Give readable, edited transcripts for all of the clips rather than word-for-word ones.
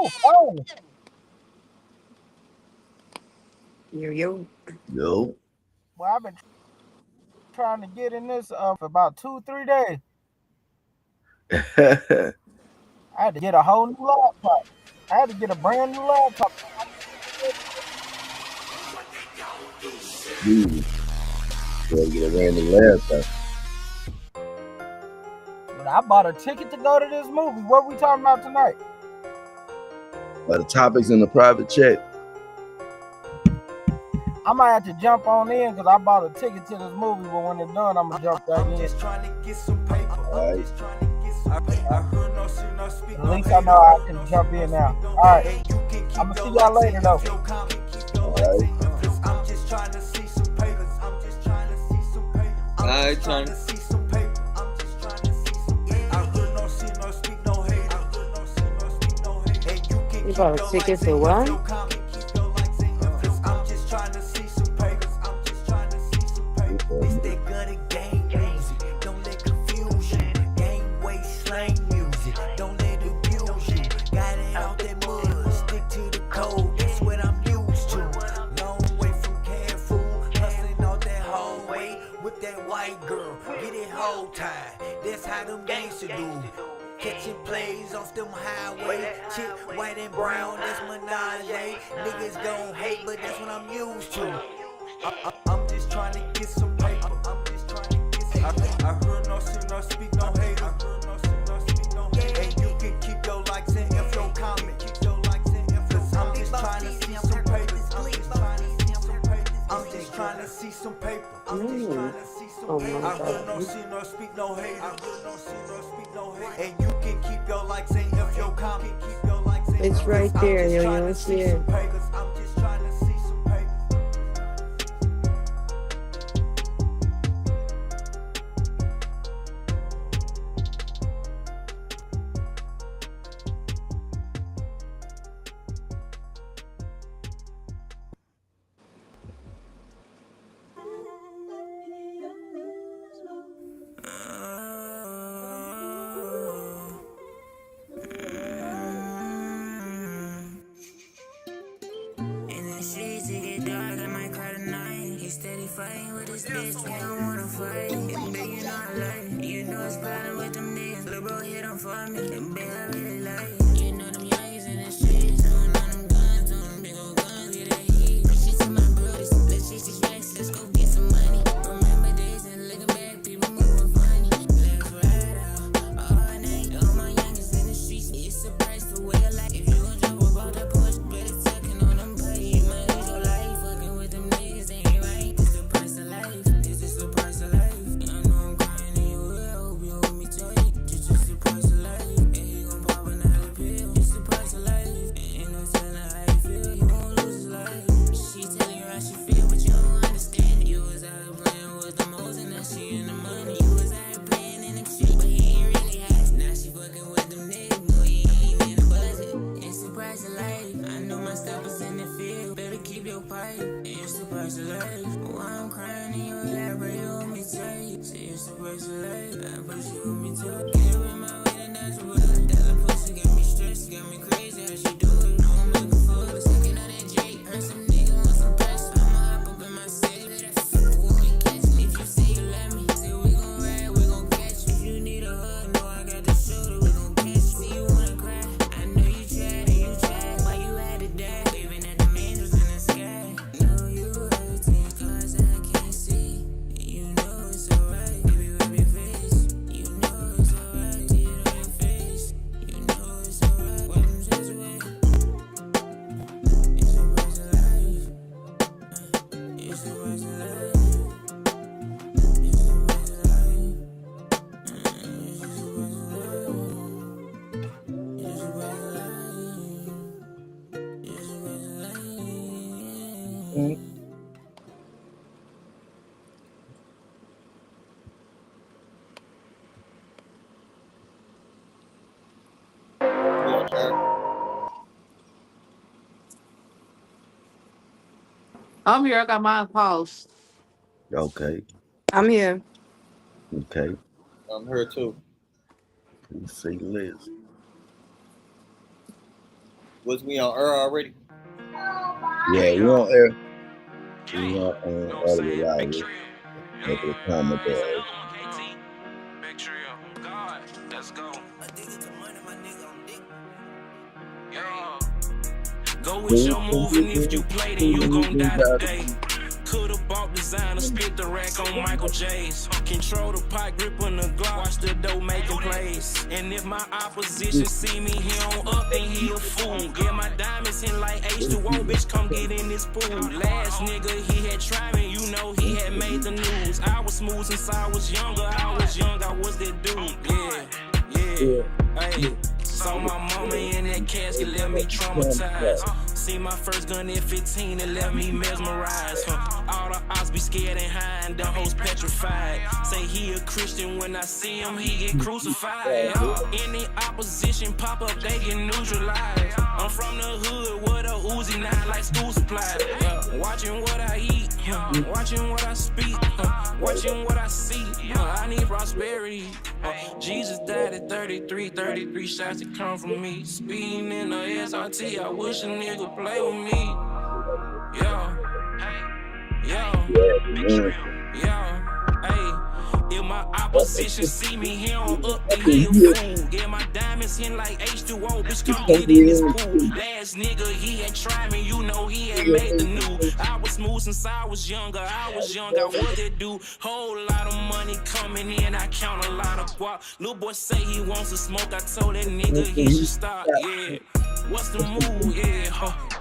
Ooh, finally. Yo. Yo. Well, I've been trying to get in this for about 2, 3 days. I had to get a whole new laptop. I had to get a brand new laptop. Dude, gotta get a random laptop. But I bought a ticket to go to this movie. What we talking about tonight? The topics in the private chat. I might have to jump on in because I bought a ticket to this movie, but when it's done, I'm going to jump back in. All right. At least I know I can jump in now. All right. I'm going to see y'all later, though. All right. All right, Tony. You bought a ticket for what? That's how them gangsta do. Catching plays off them highway. Chick, white and brown, that's menage. Niggas gon' hate, but that's what I'm used to. I'm just trying to get some paper. I heard no see no speak no hater. And you can keep your likes and if your comment. Cause I'm just trying to see some paper. I'm just trying to see some paper. Oh my I heard no see no speak no hater. And you can keep your likes and if your comment. It's right there, yo. It's here. I'm just trying to see some paper. Fighting with this bitch, we don't wanna fight. And baby, you know I like. You know it's problem with them niggas. Little bro hit them for me. And baby, I really like. You know them youngins in the streets. Doing all them guns, doing them big old guns. Get that heat. She to my brothers. Let's chase these racks. Let's go get some money. Remember days and looking back, people moving funny. Let's ride out all night. All my youngins in the streets. It's a price for way of life. If you gon' jump about that push, better tucking on them pay. You might lose your life. Fucking with them niggas ain't right. It's the price of life. This is the price of life. I know I'm crying in your ear. I hope you hold me tight. This is the price of life. And he gon' pop another pill. It's the price of life. Ain't no telling how you feel. You won't lose his life. She telling you how she feel, but you don't understand. You was out here playing with the most, and now she in the money. You was out here playing in the shit, but he ain't really hot. Now she fucking with them niggas, no, he ain't in the budget. It's the price of life. I know my steppers in the field. Better keep your pipe. It's the price of life. Why I'm crying in your lap, bro, you hold me tight. Say it's the price of life. I push you hold me tight. Get her in my way, and that's what that pussy got me stressed, got me crazy. How she do it? I'm looking for it. Sticking out that J, earn some niggas want some press. I'ma hop up in my city, let that fuck with me, catch me. If you say you let me, say we gon' ride, we gon' catch you. If you need a hug, know I got the shoulder, we gon' catch you. See you wanna cry, I know you tried and you tried. Why you had to die? Waving at the angels in the sky. Know you hurting, cause I can't see. You know it's alright, baby, rub your face. You know it's alright, see it on your face. You know it's alright, wipe them tears away. It's the price of life. It's the price of life. It's the price of life. It's the price of life. It's the price of life. It's the price of life. I'm here. I got mine paused. Okay. I'm here. Okay. I'm here too. Let's see the list. Was we on air already? Yeah, we on air. We on Oliver Live. Make it a comment there. Go with your move, and if you play, then you gon' die today. Could've bought designer, spit the rack on Michael J's. Control the pot, grip on the Glock, watch the dough making plays. And if my opposition see me, he on up, then he a fool. Get my diamonds in like H2O, bitch, come get in this pool. Last nigga, he had tried me, you know he had made the news. I was smooth since I was younger, I was that dude, yeah. Hey, saw my mama in that casket, left me traumatized. See my first gun at 15, it left me mesmerized. All the odds be scared and high, and the hoes petrified. Say he a Christian, when I see him, he get crucified. Any opposition pop up, they get neutralized. I'm from the hood with a Uzi 9 like school supplies. Watching what I eat, watching what I speak, watching what I see. I need prosperity. Jesus died at 33 shots that come from me. Speeding in the SRT, I wish a nigga play with me. Hey. If my opposition see me, he on up, then he a fool. Get my diamonds in like H2O, bitch, come get in this pool. Last nigga, he had tried me, you know he had made the news. I was smooth since I was younger, I was what they do. Whole lot of money coming in, I count a lot of guap. Lil' boy say he wants to smoke, I told that nigga he should stop, yeah. What's the move, yeah,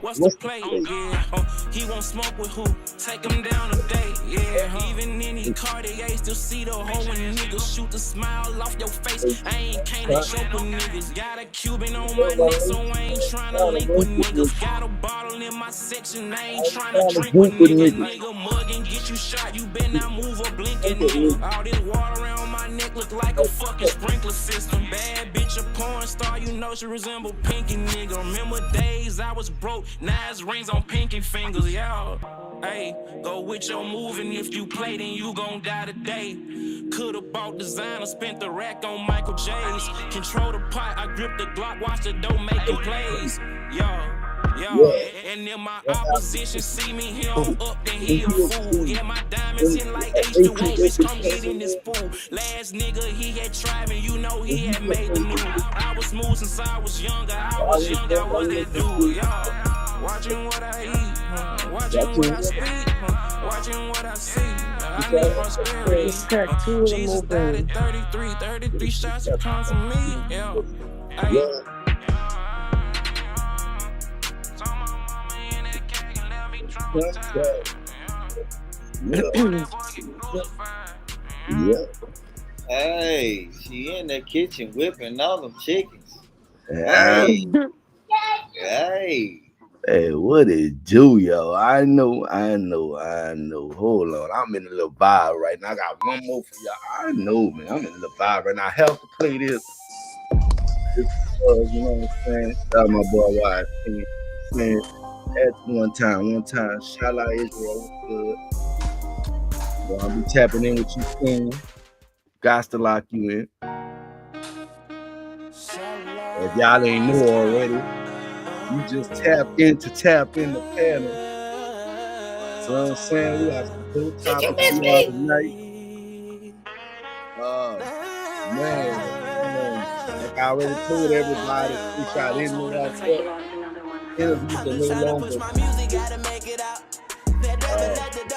what's the play, yeah, he won't smoke with who, take him down today, yeah, even in his Cartier, still see the hole when niggas shoot the smile off your face, I can't joke with niggas, got a Cuban on my neck, so I ain't tryna link with niggas, got a bottle in my section, I ain't tryna drink with nigga, mug and get you shot, you better not move or blink it, nigga, all this water around my neck look like a fucking sprinkler system, bad bitch a porn star, you know she resemble Pinky, nigga. Remember days I was broke, nice rings on pinky fingers, y'all. Hey, go with your move, and if you play, then you gon' die today. Could've bought designer, spent the rack on Michael J's. Control the pot, I grip the Glock, watch the dough making plays. Yo. And if my opposition see me, he on up, then he a fool. Yeah, my diamonds in like H2O, bitch, come get in this pool. Last nigga, he had tried me, you know he had made the news. I was smooth since I was younger, I was that dude, y'all. Watching what I eat, watching what I speak, watching what I see. I need prosperity. Jesus died at 33 shots that come from me, yeah. Hey, she in the kitchen whipping all them chickens. Hey, what it do, yo? I know. Hold on, I'm in a little vibe right now. I got one more for y'all. I know, man. I'm in a little vibe right now. I have to play this. You know what I'm saying? Shout out my boy Wise. Man, at one time, shout out Israel. Good. Well, I'll be tapping in with you soon. Got to lock you in. If y'all ain't know already, you just tap in the panel. So I'm saying we got some cool topics tonight. Man, like I already told everybody, we shot in the last interviews are no longer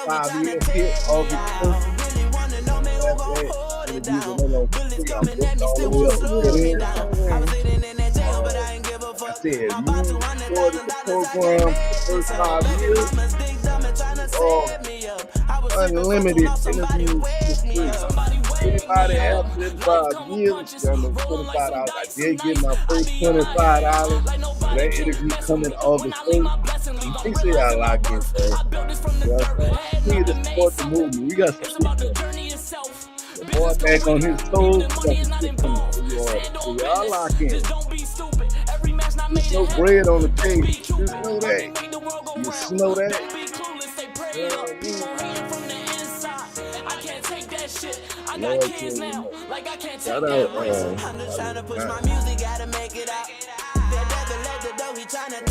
5 years hit August 1st. Interviews are no longer free. I'm booked all the way up to I said, you recorded the program for the first 5 years. Unlimited interviews this week. Anybody after 5 years, I'm $25. I did get my first $25. That interview coming August 8th. Make sure y'all lock in, folks. We need to support the movement. We got some shit. The boy back on his toes. We got some shit coming. So y'all lock in. There's no bread on the table. You know that. You know that. I got kids now, like I can't take that risk. I'm just trying to push my music, gotta make it out. That devil let the dough, he trying to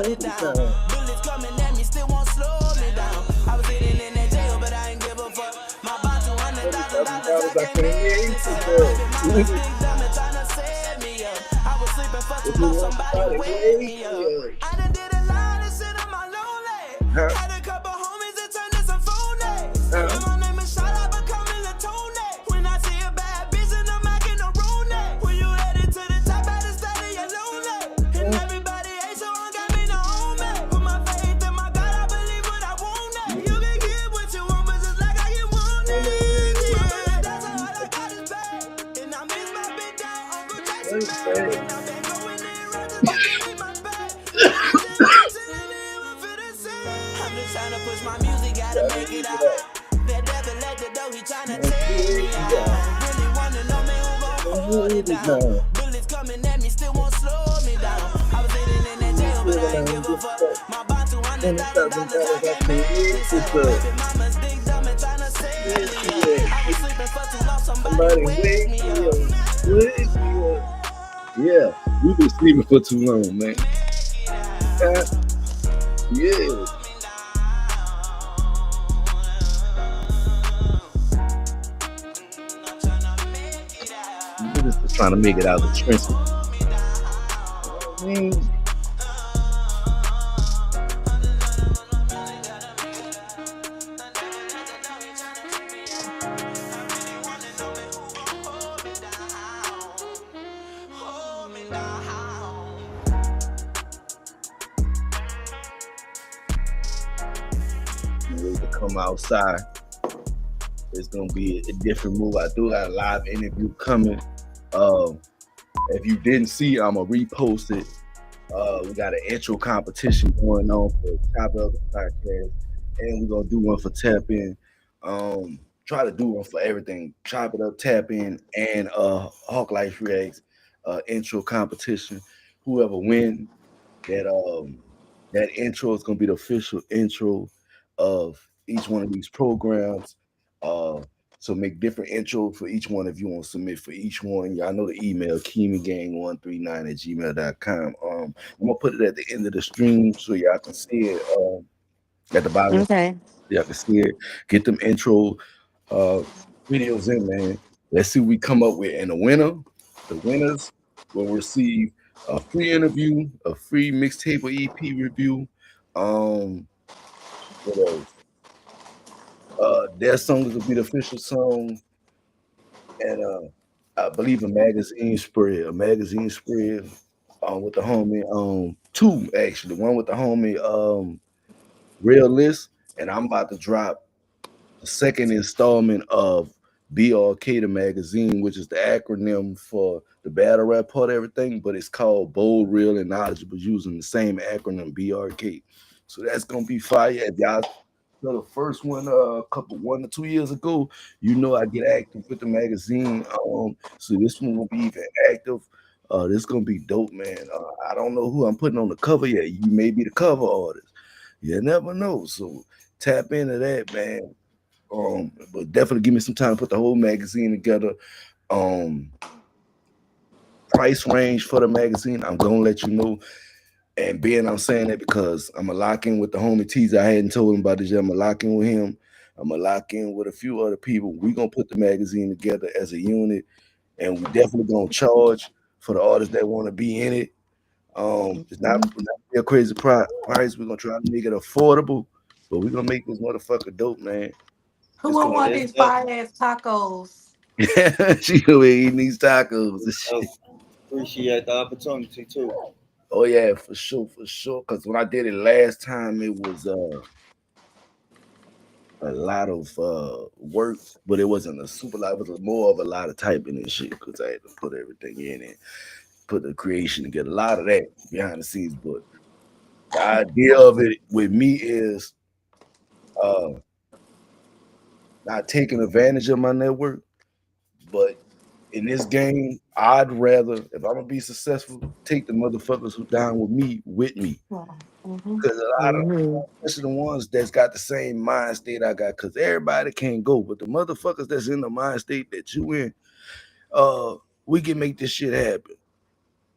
hold it down. Bullets coming at me, still won't slow me down. I was sitting in that jail, but I ain't give a fuck. My bond $200,000, I can't pay it. Mama's big dumb and tryna set me up. I was sleeping for too long, somebody wake me up. I done did a lot of shit on my lonely. Had a couple homies that turned to some phonies. And my name is Shot, I become a Latone. When I see a bad bitch and I'm acting a Rooney. When you headed to the top, I just study your lonely. And everybody hates, so I got me no home. Put my faith in my God, I believe what I want. You can get what you want, but just like I get wanted. Yeah, that's all I got is bad. And I miss my big down Uncle Jackson, man. And I've been going in right to with my bag. I'm just trying to push my music, gotta make it out. That devil at the door, he tryna take me out. Really wanna know me who gon' hold it down. Bullets coming at me, still won't slow me down. I was sitting in that jail, but I ain't give a fuck. My bond $200,000, I can't pay it. Baby mama's big dumb and tryna save me up. I was sleeping for too long, somebody wake me up. Yeah, we've been sleeping for too long, man. Yeah. Niggas just trying to make it out of the trenches. I mean, ready to come outside. It's gonna be a different move. I do got a live interview coming. If you didn't see, I'm gonna repost it. We got an intro competition going on for Top of the Podcast, and we're gonna do one for Tap In. Try to do one for everything. Chop It Up, Tap In, and Hawk Life Reacts intro competition. Whoever win that intro is gonna be the official intro of each one of these programs. So make different intros for each one if you want to submit for each one. Y'all know the email, KeemanGang139@gmail.com. I'm gonna put it at the end of the stream so y'all can see it at the bottom. Okay. Y'all can see it. Get them intro videos in, man. Let's see what we come up with. And the winners will receive a free interview, a free mixtape or EP review. What else? Their songs will be the official song, and I believe a magazine spread with the homie, two actually, one with the homie Real List, and I'm about to drop the second installment of BRK the magazine, which is the acronym for the battle rap part of everything, but it's called Bold, Real, and Knowledgeable, using the same acronym BRK. So that's gonna be fire. If y'all the first one a couple 1 or 2 years ago, you know I get active with the magazine. So this one will be even active. This is gonna be dope, man. I don't know who I'm putting on the cover yet. You may be the cover artist. You never know. So tap into that, man. But definitely give me some time to put the whole magazine together. Price range for the magazine, I'm gonna let you know. And Ben, I'm saying that because I'm a lock in with the homie Teaser. I hadn't told him about this yet. I'm a lock in with him. I'm a lock in with a few other people. We're gonna put the magazine together as a unit, and we definitely gonna charge for the artists that want to be in it. It's not a crazy price. We're gonna try to make it affordable, but we're gonna make this motherfucker dope, man. Who would want these fire ass tacos? She gonna eat these tacos. Appreciate the opportunity too. Oh yeah, for sure. Because when I did it last time, it was a lot of work, but it wasn't a super lot. It was more of a lot of typing and shit because I had to put everything in and put the creation together. A lot of that behind the scenes, but the idea of it with me is not taking advantage of my network, but in this game, I'd rather, if I'm gonna be successful, take the motherfuckers who down with me. Because a lot of, especially the ones that's got the same mind state I got, because everybody can't go, but the motherfuckers that's in the mind state that you in, we can make this shit happen.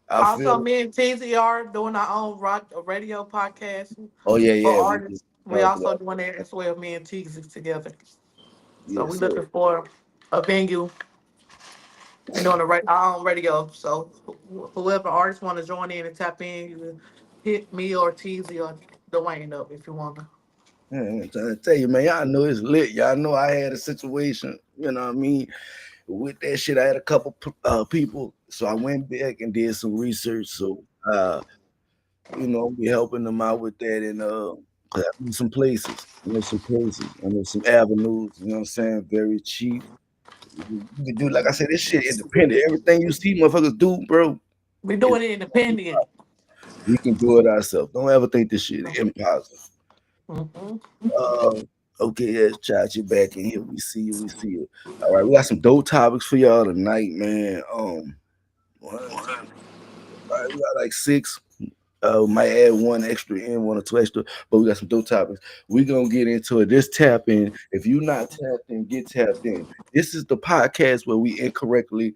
I Also, feel. me and TZ are doing our own radio podcast Oh yeah, for yeah. We just artists. We talked also about. doing that as well, me and TZ together. So Yeah, we so looking for a venue and doing our own radio. So whoever artists want to join in and tap in, you can hit me or TZ or Dwayne up if you want to. I'm trying to tell you, man, y'all know it's lit. Y'all know I had a situation, you know what I mean? With that shit, I had a couple people. So I went back and did some research. So we helping them out with that and 'cause I know some places, I know some places, I know some avenues, you know what I'm saying? Very cheap. You can do like I said, this shit independent. Everything you see motherfuckers do, bro, We is doing it independent. we can do it ourselves. Don't ever think this shit is impossible. Mm-mm. Uh, okay, yes, chat you back in here. We see you. We see you. All right, we got some dope topics for y'all tonight, man. One, two, all right, we got like six. Might add one extra in, one or two extra, but we got some dope topics. We gonna get into it. This tap in. If you not tapped in, get tapped in. This is the podcast where we incorrectly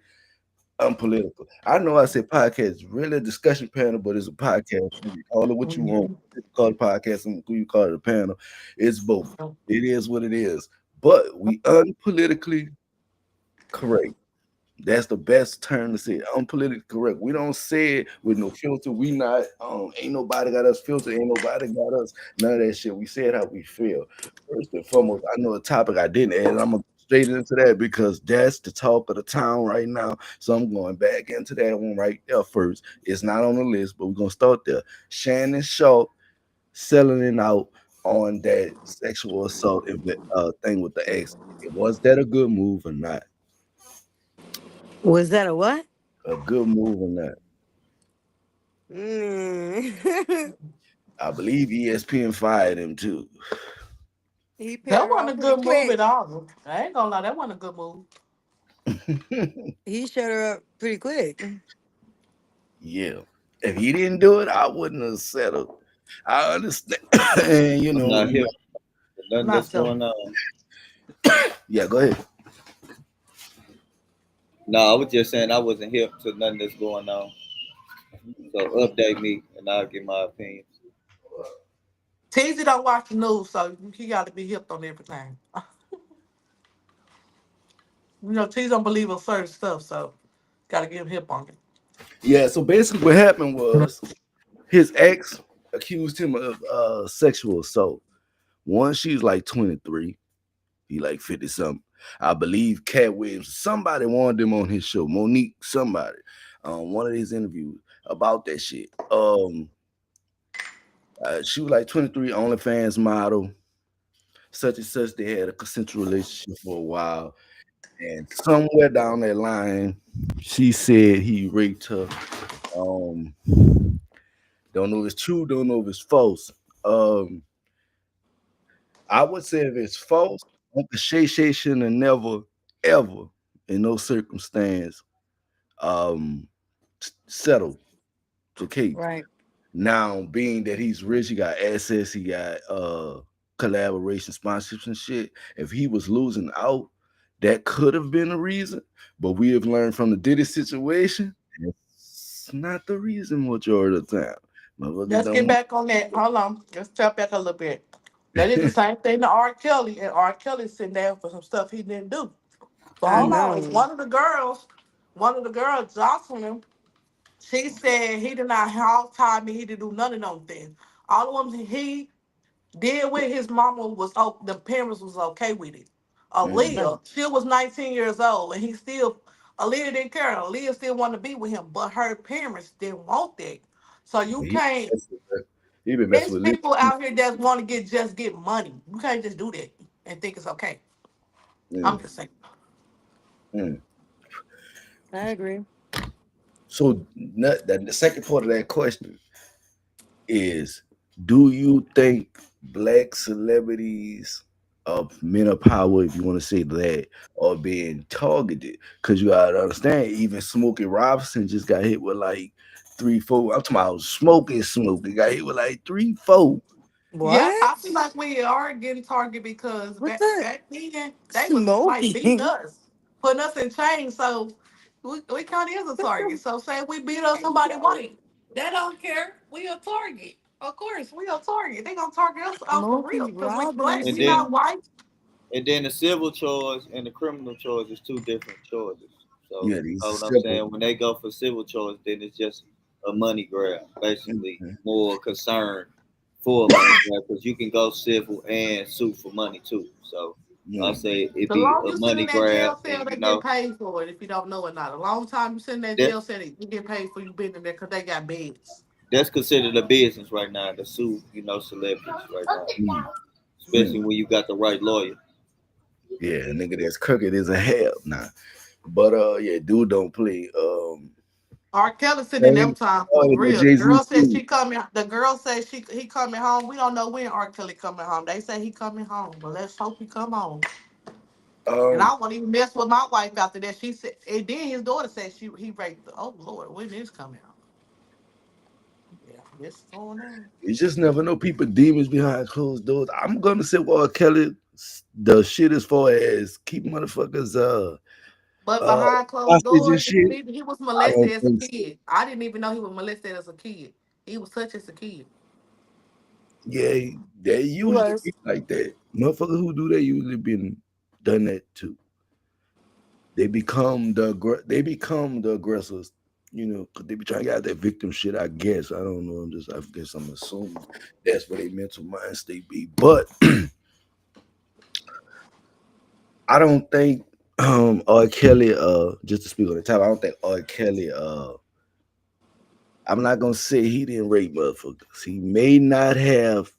unpolitical. I know I said podcast, it's really a discussion panel, but it's a podcast. You can call it what you want. You can call it a podcast, and you call it a panel. It's both. It is what it is. But we unpolitically correct. That's the best term to say it. Unpolitically correct. We don't say it with no filter. We not ain't nobody got us filtered, ain't nobody got us, none of that shit. We say it how we feel. First and foremost, I know a topic I didn't add, and I'm gonna straight into that because that's the talk of the town right now. So I'm going back into that one right there first. It's not on the list, but we're gonna start there. Shannon Sharpe selling it out on that sexual assault thing with the ex. Was that a good move or not? Was that a what? A good move or not? Mm. I believe ESPN fired him too. He paid That her wasn't off a pretty good move quick. at all. I ain't gonna lie, that wasn't a good move. He shut her up pretty quick. Yeah. If he didn't do it, I wouldn't have settled. I understand. And I'm not here. Nothing Not that's so. going on. Yeah, go ahead. No, I was just saying I wasn't hip to nothing that's going on. So update me and I'll give my opinion. TZ don't watch the news, so he got to be hip on everything. TZ don't believe in certain stuff, so got to get him hip on it. Yeah, so basically what happened was his ex accused him of sexual assault. One, she's like 23. He like 50 something. I believe Cat Williams, somebody wanted him on his show. Monique, somebody, one of these interviews about that shit. She was like 23, OnlyFans model, such and such. They had a consensual relationship for a while. And somewhere down that line, she said he raped her. Don't know if it's true, don't know if it's false. I would say if it's false, Uncle Shay shouldn't have never, ever, in no circumstance, settled the case. Right. Now, being that he's rich, he got assets, he got collaboration, sponsorships and shit. If he was losing out, that could have been a reason. But we have learned from the Diddy situation, it's not the reason majority of the time. Let's get back on that. Hold on. Let's step back a little bit. That is the same thing to R. Kelly, and R. Kelly's sitting down for some stuff he didn't do. But I hold on. know. One of the girls, Jocelyn, she said he did not hog tie me. He didn't do none of those things. All the ones he did with his mama was, the parents was okay with it. Right. Aaliyah, she was 19 years old, and Aaliyah didn't care. Aaliyah still wanted to be with him, but her parents didn't want that. So you can't. He been messing There's with people out here that want to get money. You can't just do that and think it's okay. I'm just saying. I agree. So the second part of that question is, do you think black celebrities of men of power, if you want to say that, are being targeted? Because you gotta understand, even Smokey Robinson just got hit with like 3-4. I'm talking about Smokey got hit with like 3-4. What? Yeah, I feel like we are getting targeted because What back the then they was like beating smoking? us, putting us in chains. So We kind of is a target. So say we beat up somebody white, they don't care. We a target. Of course, we a target. They gonna target us off for real Monkey because we robbing black. and And We then not shit. white. and then the civil charge and the criminal charge is two different charges. So Yeah, you these know are what I'm separate. saying? When they go for civil charge, then it's just a money grab, basically Mhm. more concern for a money grab because you can go civil and sue for money too. So I Mm. say it The be long a you sit money in that grab, jail cell, and they you get know paid for it if you don't know it not. A long time you sit in that that jail cell, you get paid for you being in there because they got beds. that's considered a business right now to sue, you know, celebrities right now, Mm. especially Mm. when you got the right lawyer. Yeah, nigga, that's crooked as a hell now. But yeah, dude don't play. R. Kelly sitting in them Same. time Oh, for yeah, that real. The Jay Z girl said too. she coming. The girl said he coming home. We don't know when R. Kelly coming home. They say he coming home, but let's hope he come home. And Um, I won't even mess with my wife after that. She said, and then his daughter said he raped her. Oh Lord, when is coming out? Yeah, this going on. you just never know people demons behind closed doors. I'm gonna say well Kelly the shit as far as keep motherfuckers But uh behind closed hostage and doors, shit. he was I molested don't as a think so. kid. I didn't even know he was molested as a kid. He was such as a kid. Yeah, they usually Was be like that. Motherfuckers who do that usually been done that too. They become the aggressors, you know, because they be trying to get out that victim shit. I guess I don't know. I guess I'm assuming that's where their mental mind state be. But I don't think R. Kelly just to speak on the top, I don't think R. Kelly I'm not gonna say he didn't rape motherfuckers. He may not have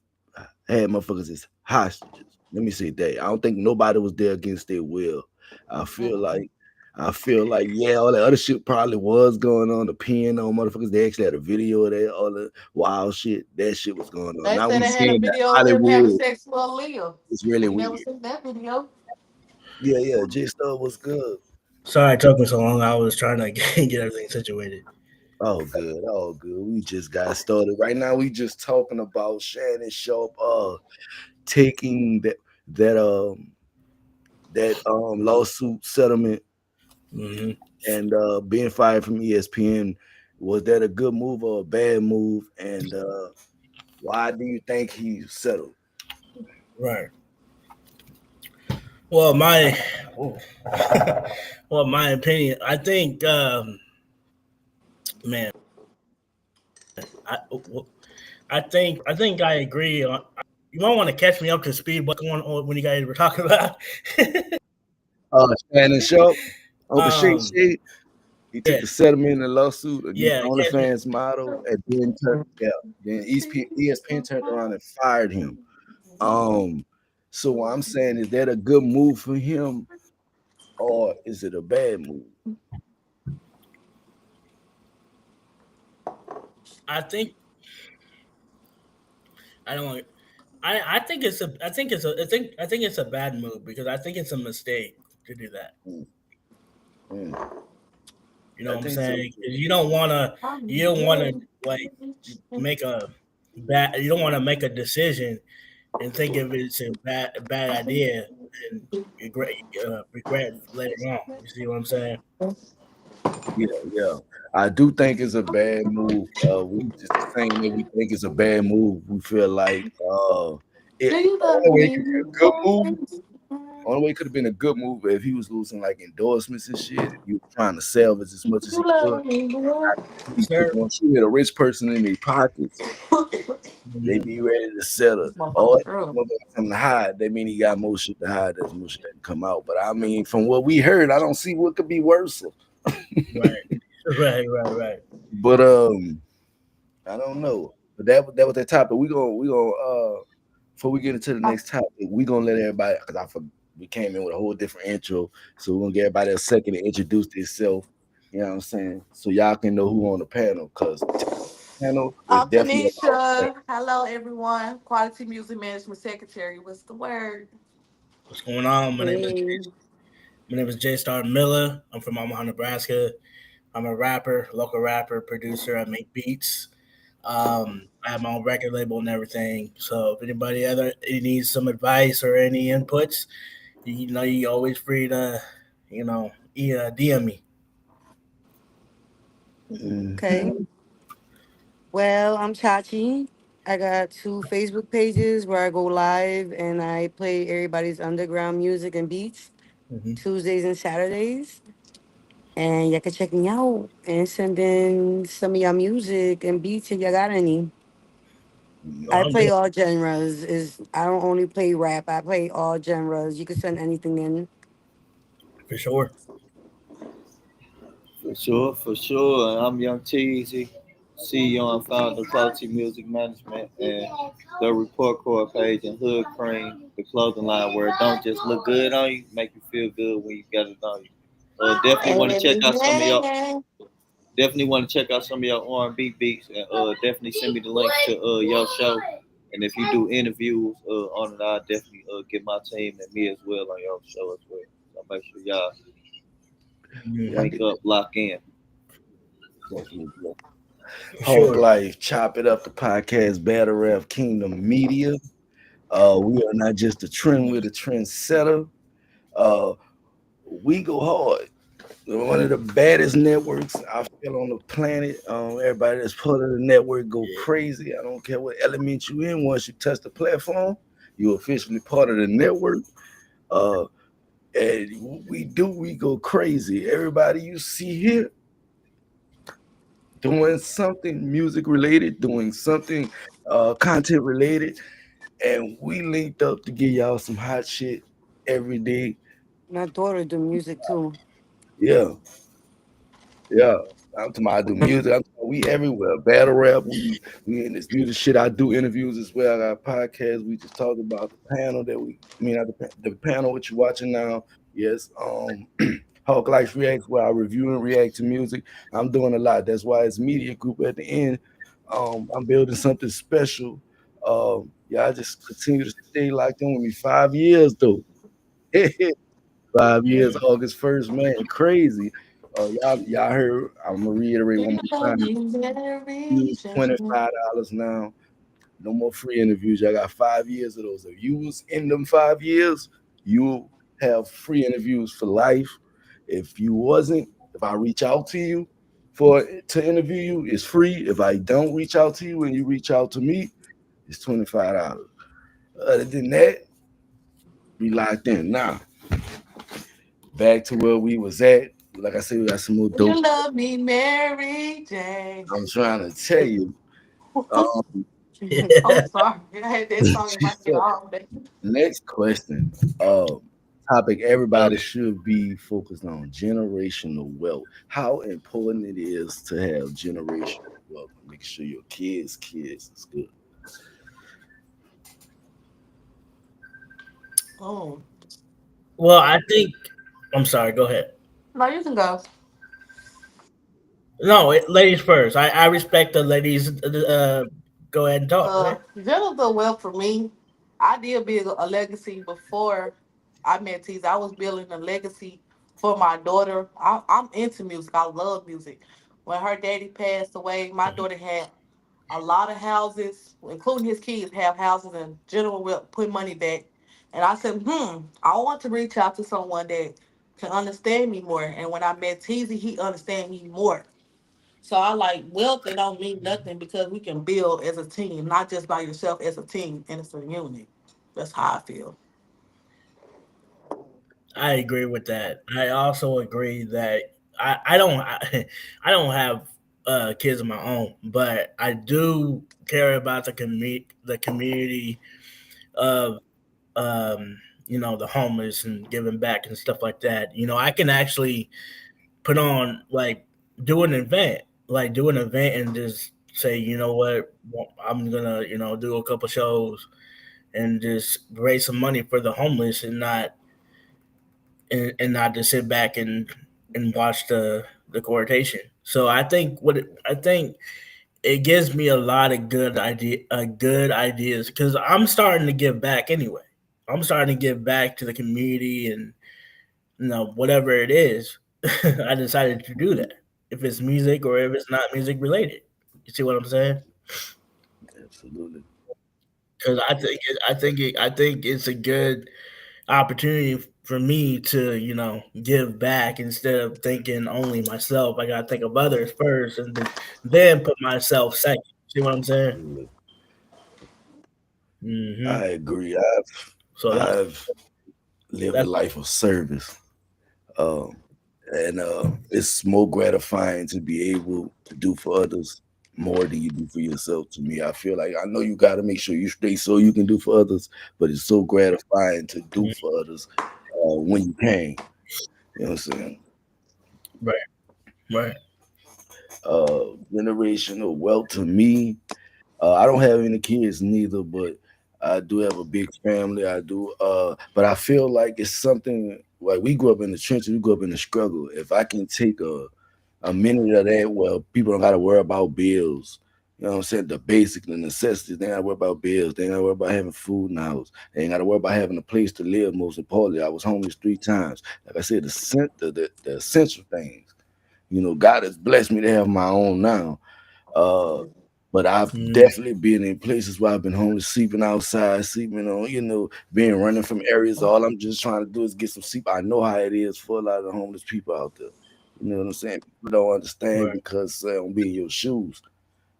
had motherfuckers as hostages. Let me say that. I don't think nobody was there against their will. I feel Mm-mm. like yeah, all that other shit probably was going on. The pen on motherfuckers. They actually had a video of that, all the wild shit. That shit was going on. They Now said we they had a seeing that video of him having Hollywood sex with Aaliyah. is really We never weird. seen that video. Yeah, yeah. J Star was good. Sorry it took me so long. I was trying to get everything situated. Oh, good. Oh, good. We just got started. Right now, we just talking about Shannon Sharp taking that lawsuit settlement Hmm. and being fired from ESPN. Was that a good move or a bad move? And why do you think he settled? Right. Well, my oh. well, my opinion, I think, man, I I think I agree. You might want to catch me up to speed. What's going on when you guys were talking about? Shannon Sharp over Shake um, Shake. He took yeah, the settlement in the lawsuit against yeah, the catch me. OnlyFans model, and then ESPN turned around and fired him. Um, so what I'm saying is that a good move for him, or is it a bad move? I think I don't. Want- I think it's a. I think it's a. I think it's a bad move because I think it's a mistake to do that. Mm, mm. You know I what I'm think so saying? too. 'Cause you don't want to. You don't want to like make a bad. You don't want to make a decision and think if it's a bad idea and regret later on. You see what I'm saying? Yeah, yeah. I do think it's a bad move. We just the same way we think it's a bad move. We feel like Do it you love only way it me? could be a good move. Only way it could have been a good move if he was losing like endorsements and shit. If he was trying to salvage as much as You he could. love me, boy. He took Sir. on shit a rich person in their pockets. They Mhm. be ready to settle. This Or motherfucker true. something to hide. They mean he got more shit to hide. There's more shit that can come out. But I mean, from what we heard, I don't see what could be worse. Right. Right. But I don't know. But that was that topic. We gonna before we get into the next topic, we gonna let everybody because we came in with a whole different intro. So we're gonna get everybody a second to introduce themselves. You know what I'm saying? So y'all can know who on the panel because panel is I'm definitely about that. Tanisha. Hello, everyone. Quality Music Management Secretary. What's the word? What's going on? hey. My name is J Star Miller. I'm from Omaha, Nebraska. I'm a rapper, local rapper, producer. I make beats. I have my own record label and everything. So if anybody other needs some advice or any inputs, you know, you always free to, DM me. Okay. Well, I'm Chachi. I got 2 Facebook pages where I go live and I play everybody's underground music and beats Mhm. Tuesdays and Saturdays. And y'all can check me out and send in some of y'all music and beats if y'all got any. I I'm play doing all genres. Is I don't only play rap. I play all genres. You can send anything in. for sure. For sure. I'm Young Cheesy, CEO and founder of Quality Music Management and the Report Card page and Hood Cream, the clothing line where it don't just look good on you, make you feel good when you got it on you. Definitely want to check out some of y'all. Amen. Definitely want to check out some of your R&B beats and definitely send me the link to your show. And if you do interviews on it, I'll definitely get my team and me as well on your show as well. So make sure y'all Mhm. link up, lock in. Definitely. For Hog sure. Life, Chop It Up, the podcast, Battle Rap Kingdom Media. We are not just a trend, we're the trendsetter. Uh, we go hard. We're one of the baddest networks I feel on the planet. Everybody that's part of the network go crazy. I don't care what element you in. Once you touch the platform, you're officially part of the network. Uh, and we go crazy. Everybody you see here doing something music related, doing something content related, and we linked up to give y'all some hot shit every day. My daughter do music too. Yeah, yeah. I'm talking about I do music. We everywhere. Battle rap. We in this music shit. I do interviews as well. I got podcasts. We just talked about the panel that not the panel what you're watching now. Yes. Hawk Life Reacts where I review and react to music. I'm doing a lot. That's why it's media group at the end. I'm building something special. Yeah, I just continue to stay locked in with me. 5 years though. 5 years, August 1st, man, crazy. Y'all heard, I'm gonna reiterate one You more love time. me, Mary Use Jane. $25 now. No more free interviews. Y'all got 5 years of those. If you was in them 5 years, you have free interviews for life. If you wasn't, if I reach out to you to interview you, it's free. If I don't reach out to you and you reach out to me, it's $25. Other than that, we locked in. Now, back to where we was at. Like I said, we got some more dope. You love me, Mary Jane. I'm trying to tell you. Um, I'm sorry. I had that song in my head all day. Next question. Topic everybody should be focused on: generational wealth. How important it is to have generational wealth. Make sure your kids is good. Oh. Well, I think I'm sorry. Go ahead. No, you can go. No, ladies first. I respect the ladies. Go ahead and talk. Go ahead. Jennifer, well, for me, I did build a legacy before I met Tease. I was building a legacy for my daughter. I'm into music. I love music. When her daddy passed away, my daughter had a lot of houses, including his kids, have houses, and General will put money back. And I said, I want to reach out to someone that can understand me more. And when I met Teasy, he understand me more. So I like wealth. It don't mean nothing because we can build as a team, not just by yourself as a team, and it's a unit. That's how I feel. I agree with that. I also agree that I don't I don't have kids of my own, but I do care about the community of the homeless and giving back and stuff like that. I can actually put on do an event, do an event and just say, you know what, I'm gonna do a couple shows and just raise some money for the homeless and not to sit back and watch the coronation. So I think it gives me a lot of good ideas because I'm starting to give back anyway. I'm starting to give back to the community and whatever it is. I decided to do that. If it's music or if it's not music related, you see what I'm saying? Absolutely. Because I think it's a good opportunity for me to, give back instead of thinking only myself. I gotta think of others first and then put myself second. See what I'm saying? I Hmm. agree. So I've lived a that's life of service, um, and it's more gratifying to be able to do for others more than you do for yourself. To me, I feel like I know you got to make sure you stay so you can do for others, but it's so gratifying to do for others when you can. You know what I'm saying? right, right. Generational wealth to me. I don't have any kids neither, but I do have a big family. I do, but I feel like it's something like we grew up in the trenches, we grew up in the struggle. If I can take a minute of that, well, people don't got to worry about bills. You know what I'm saying? The basic, the necessities. They ain't got to worry about bills. They ain't got to worry about having food in the house. They ain't got to worry about having a place to live. Most importantly, I was homeless 3 times. Like I said, the essential things. God has blessed me to have my own now. Uh, but I've Mm, definitely been in places where I've been homeless, sleeping outside, sleeping on, being running from areas. All I'm just trying to do is get some sleep. I know how it is for a lot of the homeless people out there. You know what I'm saying? People don't understand right. because they don't be in your shoes.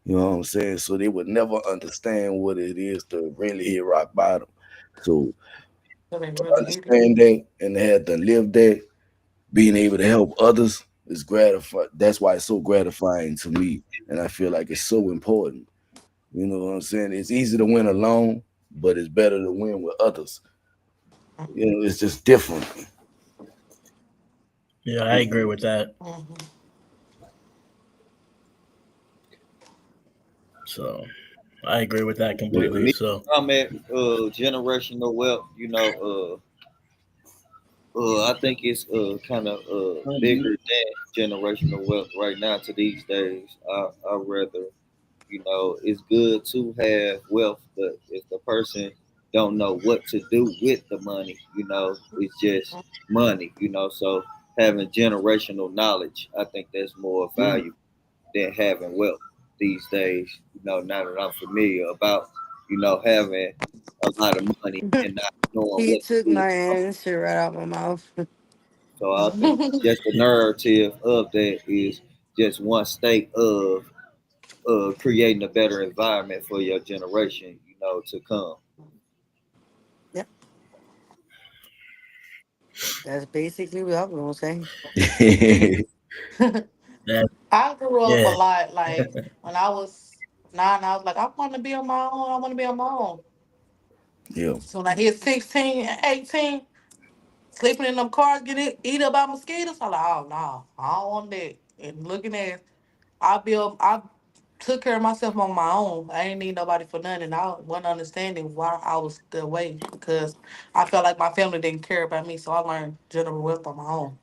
You know what I'm saying? So they would never understand what it is to really hit rock bottom. So So they to really hit it. understand that and to have to live that, being able to help others is gratifying. That's why it's so gratifying to me. And I feel like it's so important. You know what I'm saying? It's easy to win alone, but it's better to win with others. It's just different. Yeah, I agree with that. Mhm. So I agree with that Well, completely. Me, So I'm at generational wealth. I think it's kind of bigger than generational wealth right now to these days. I rather, it's good to have wealth, but if the person don't know what to do with the money, it's just money. So having generational knowledge, I think that's more valuable than having wealth these days. Now that I'm familiar about, having a lot of money and not knowing He what to took do with my the money. answer right out my mouth. So I think just the narrative of that is just one state of creating a better environment for your generation, to come. Yep, that's basically what I'm gonna say. that, I grew up a yeah, lot. Like when I was 9, I was like, I want to be on my own. I want to be on my own. yeah. So when I hit 16 and 18, sleeping in them cars, getting eat up by mosquitoes, I'm like, oh no, I don't want that. And looking at, I took care of myself on my own. I ain't need nobody for nothing. And I wasn't understanding why I was the way because I felt like my family didn't care about me. So I learned general wealth on my own.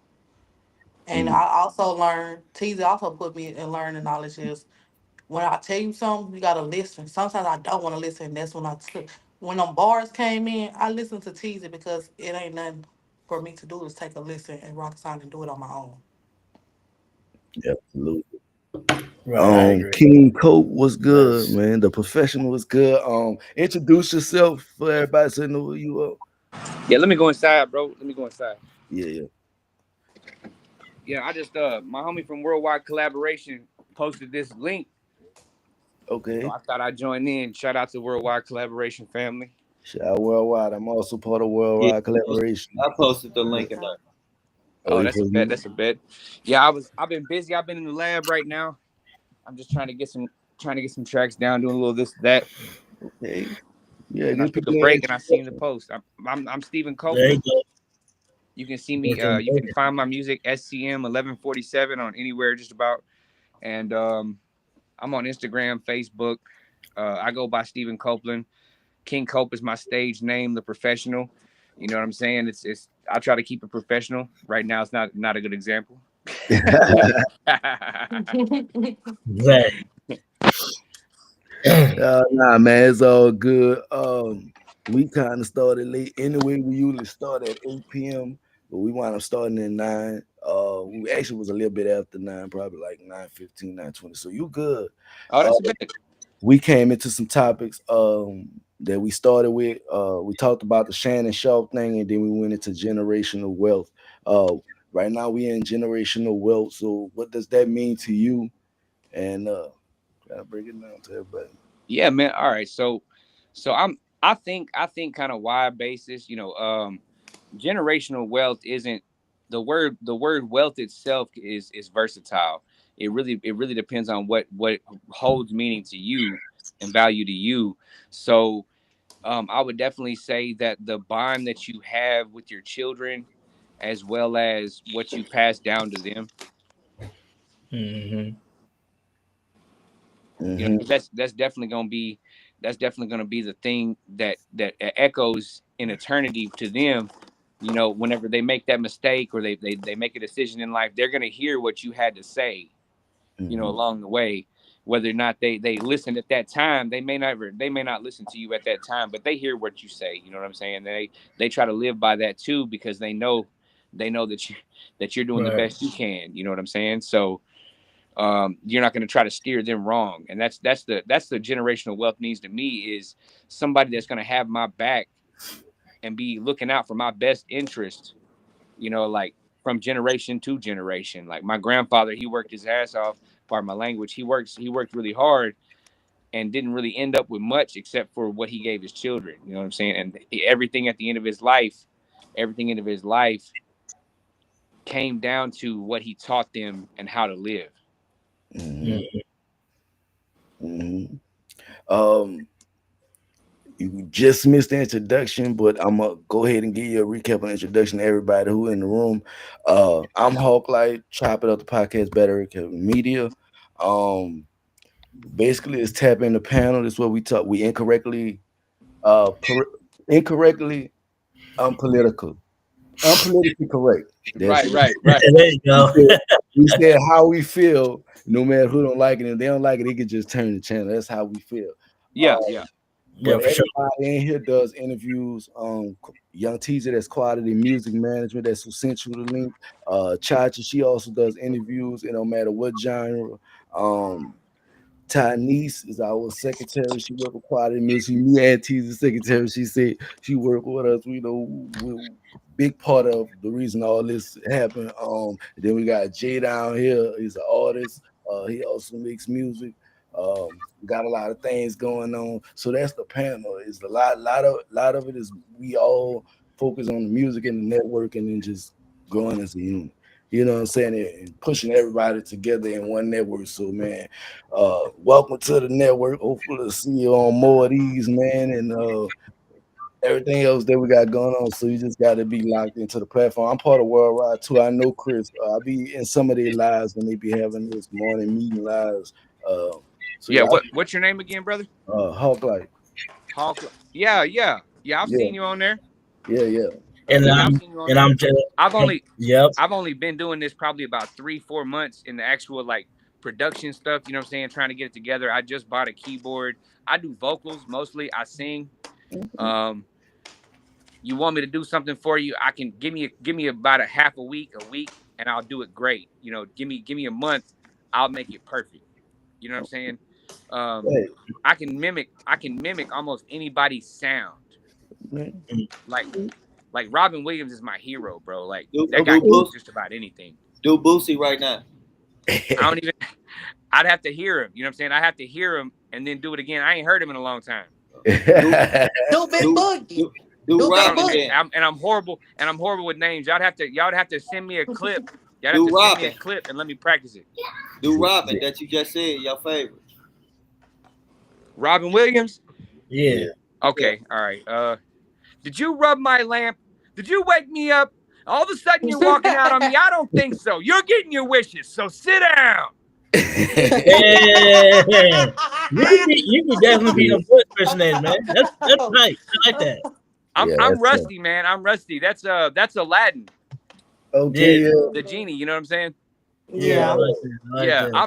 And Mm, I also learned, Teasy also put me in learning knowledge is when I tell you something, you gotta listen. Sometimes I don't want to listen. That's when I took when them bars came in, I listened to Teasy because it ain't nothing for me to do is take a listen and rock sign and do it on my own. absolutely. right. I agree. King Cope was good, That's man. The professional was good. Introduce yourself for everybody to know who you are. Yeah, let me go inside, bro. Let me go inside. Yeah, yeah. Yeah, I just my homie from Worldwide Collaboration posted this link, so Okay. I thought I'd join in. Shout out to Worldwide Collaboration family. Shout out Worldwide. I'm also part of Yeah, Worldwide Collaboration. I posted the link in Okay. there. Oh, Oh, you that's a put bet. me? That's a bet. Yeah, I've been busy. I've been in the lab right now. I'm just trying to get some tracks down, doing a little this that. Okay. Yeah, Then I give took a people an break and I seen the introduction. post. I'm Stephen there you Copeland. go. You can see me. Working, You can working. find my music SCM 1147 on anywhere just about. And I'm on Instagram, Facebook. I go by Stephen Copeland. King Cope is my stage name, the professional. You know what I'm saying? It's I try to keep it professional. Right now it's not a good example. Right. Nah, man, it's all good. We kind of started late anyway. We usually start at 8 p.m., but we wound up starting at 9. We actually was a little bit after 9, probably like 9:15, 9:20. So you good. Oh, Uh, that's a bit. we came into some topics. that we started with. We talked about the Shannon Sharp thing, and then we went into generational wealth. Right now we in generational wealth. So what does that mean to you? And gotta break it down to everybody. Yeah, man. All right. So I think kind of wide basis, generational wealth isn't the word wealth itself is versatile. It really depends on what holds meaning to you and value to you. So I would definitely say that the bond that you have with your children, as well as what you pass down to them, Mm-hmm. Mm-hmm. that's definitely gonna be the thing that echoes in eternity to them. Whenever they make that mistake or they make a decision in life, they're gonna hear what you had to say, Mm-hmm. along the way. Whether or not they listened at that time, they may not listen to you at that time, but they hear what you say. You know what I'm saying? They try to live by that too, because they know that you're doing the Right. best you can. You know what I'm saying? So you're not going to try to steer them wrong, and that's the generational wealth means to me, is somebody that's going to have my back and be looking out for my best interest, like from generation to generation. Like my grandfather, he worked his ass off. Pardon my language. He worked really hard and didn't really end up with much except for what he gave his children. You know what I'm saying? And everything at the end of his life came down to what he taught them and how to live. Mm-hmm. Mm-hmm. You just missed the introduction, but I'm gonna go ahead and give you a recap on introduction to everybody who in the room. I'm Hawklight, Chop It Up the Podcast Battery Media. Basically, it's tap in the panel. This is what we talk. We incorrectly, incorrectly unpolitical, unpolitically correct. That's Right. There you go. we said how we feel, no matter who don't like it. If they don't like it, they can just turn the channel. That's how we feel. Yeah. But For sure. everybody in here does interviews. Young Teaser, that's quality music management. That's who sent you the link. Chachi, she also does interviews. No matter what genre. Tynese is our secretary. She work with quality music. Me and Teaser's secretary. She said she work with us. We're big part of the reason all this happened. Then we got Jay down here. He's an artist. He also makes music. Got a lot of things going on. So that's the panel. It's a lot of it is we all focus on the music and the network and then just growing as a unit. You know what I'm saying? And pushing everybody together in one network. So man, welcome to the network. Hopefully to see you on more of these, man, and everything else that we got going on. So you just got to be locked into the platform. I'm part of Worldwide too. I know Chris. I'll be in some of their lives when they be having this morning meeting lives. So yeah, what's your name again, brother? Hawklight. Hawklight. Yeah. I've seen you on there. Yeah. And I've only been doing this probably about 3-4 months in the actual like production stuff. You know what I'm saying? Trying to get it together. I just bought a keyboard. I do vocals mostly. I sing. You want me to do something for you? I can give me about a week, and I'll do it great. Give me a month, I'll make it perfect. You know what I'm saying? I can mimic almost anybody's sound. Like Robin Williams is my hero, bro. Like that guy can do just about anything. Do Boosie right now. I'd have to hear him. You know what I'm saying? I have to hear him and then do it again. I ain't heard him in a long time. Do Big Boogie. Do Robin. I'm horrible with names. Y'all have to send me a clip. Y'all have to send me a clip and let me practice it. Do Robin that you just said your favorite. Robin Williams? Yeah. Okay. All right. Did you rub my lamp? Did you wake me up? All of a sudden you're walking out on me. I don't think so. You're getting your wishes. So sit down. Yeah. You can definitely be a voice impersonator, man. That's right. I like that. I'm rusty, man. I'm rusty. That's Aladdin. Okay. The genie. You know what I'm saying? Yeah.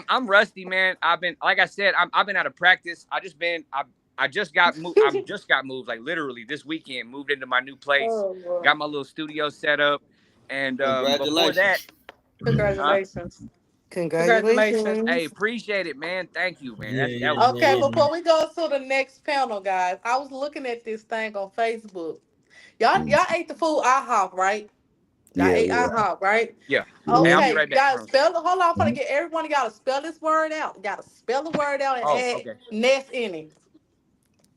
I'm rusty, man. I've been, like I said, I've been out of practice. I just got moved. I just got moved, like literally this weekend. Moved into my new place. Got my little studio set up, and before that, congratulations. Congratulations. Hey, appreciate it, man. Thank you, man. Yeah, That was Okay, cool. before we go to the next panel, guys, I was looking at this thing on Facebook. Y'all ate the food IHOP, right? Y'all Yeah, ate yeah. IHOP, right? Yeah. Yeah. Hey, I'll be Okay, right back. y'all spell it. Hold on, I'm gonna Mhm. get everyone. Y'all to spell this word out. You gotta spell the word out and Oh, add okay. nest in it.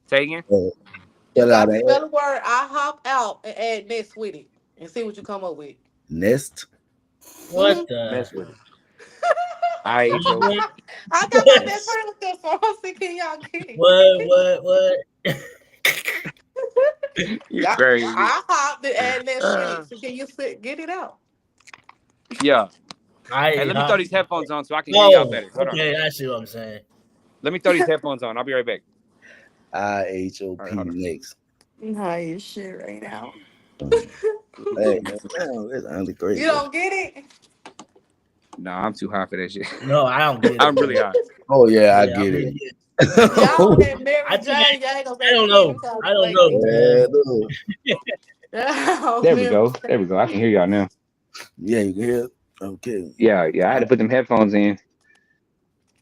Say again. You Spell out got to that spell the word IHOP out and add nest with it, and see what you come up with. nest. Hmm. What the? Mess with it. All right, What? H.O. I got my best friend with this, so I'm see can y'all get it. What? You Yeah, crazy. IHOP to add nest with it. So can you get it out? Yeah. I Hey, let me throw these headphones on so I can hear y'all Oh, better. Hold on. okay. I see what I'm saying. Let me throw these headphones on. I'll be right back. IHOP All right, hold on. next. High as shit right now. Hey, man, that's only great. You don't get it? Nah, I'm too high for that shit. No, I don't get it. I'm really high. Oh yeah, I Yeah, get mean, it. Y'all had Mary I think Jane. Y'all ain't gonna I don't say know. shit. I don't know, Yeah, man. look. There we go. There we go. I can hear y'all now. Yeah, you can hear it? Okay. Yeah. I had to put them headphones in.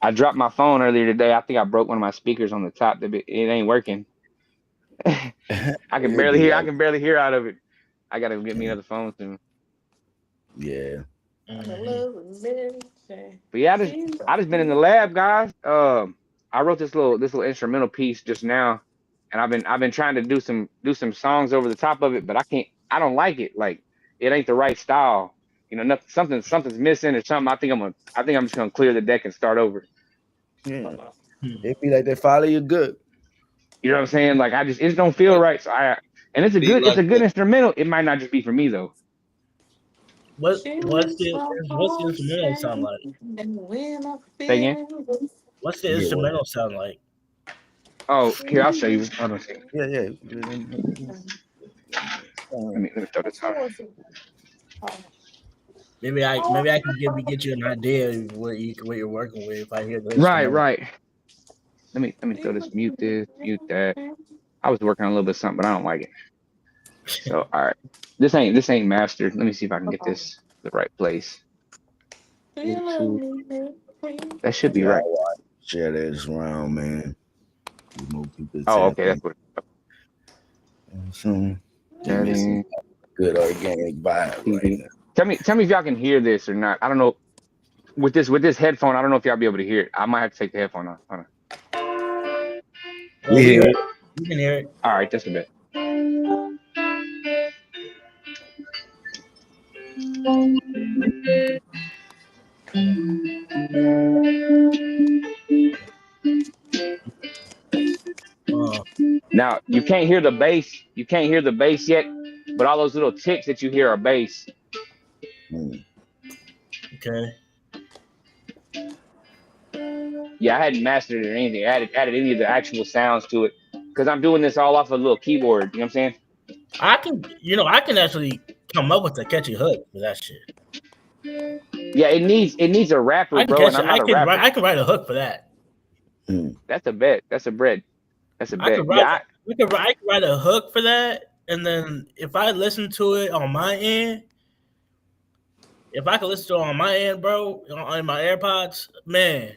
I dropped my phone earlier today. I think I broke one of my speakers on the top. It ain't working. I can It'd barely be hear. I like, can barely hear out of it. I gotta get me another phone soon. yeah. But yeah, I just been in the lab, guys. I wrote this little instrumental piece just now, and I've been trying to do some songs over the top of it, but I can't. I don't like it. Like it ain't the right style. You know, nothing something's missing or something. I think I'm just gonna clear the deck and start over. Yeah. It be like they follow you good. You know what I'm saying? Like it just don't feel right. So and it's a Be good like that. instrumental. It might not just be for me though. What's the instrumental sound like? Say again. What's the Yeah, well, instrumental sound like? Oh, here I'll show you. Hold on a second. yeah. Let me throw this on. Maybe I can get you an idea of what you're working with if I hear the Right, instrumental. right. Let me throw this, mute that. I was working on a little bit of something, but I don't like it. So all right. This ain't mastered. Let me see if I can get this the right place. YouTube. That should be yeah, right. share this around, man. More people Oh, tap okay, in. that's what Some that is. good organic vibe right now. Tell me if y'all can hear this or not. I don't know. With this headphone, I don't know if y'all be able to hear it. I might have to take the headphone off. Hold on. We hear it. You can hear it. All right, that's a bit. Now you can't hear the bass. You can't hear the bass yet, but all those little ticks that you hear are bass. Okay. Yeah, I hadn't mastered it or anything. Added any of the actual sounds to it because I'm doing this all off a little keyboard. You know what I'm saying? I can actually come up with a catchy hook for that shit. Yeah, it needs a rapper, bro, and I'm not a rapper. I can write a hook for that. That's a bet. That's a bet. That's a bet. I can write a hook for that, and then if I listen to it on my end, bro, on my AirPods, man,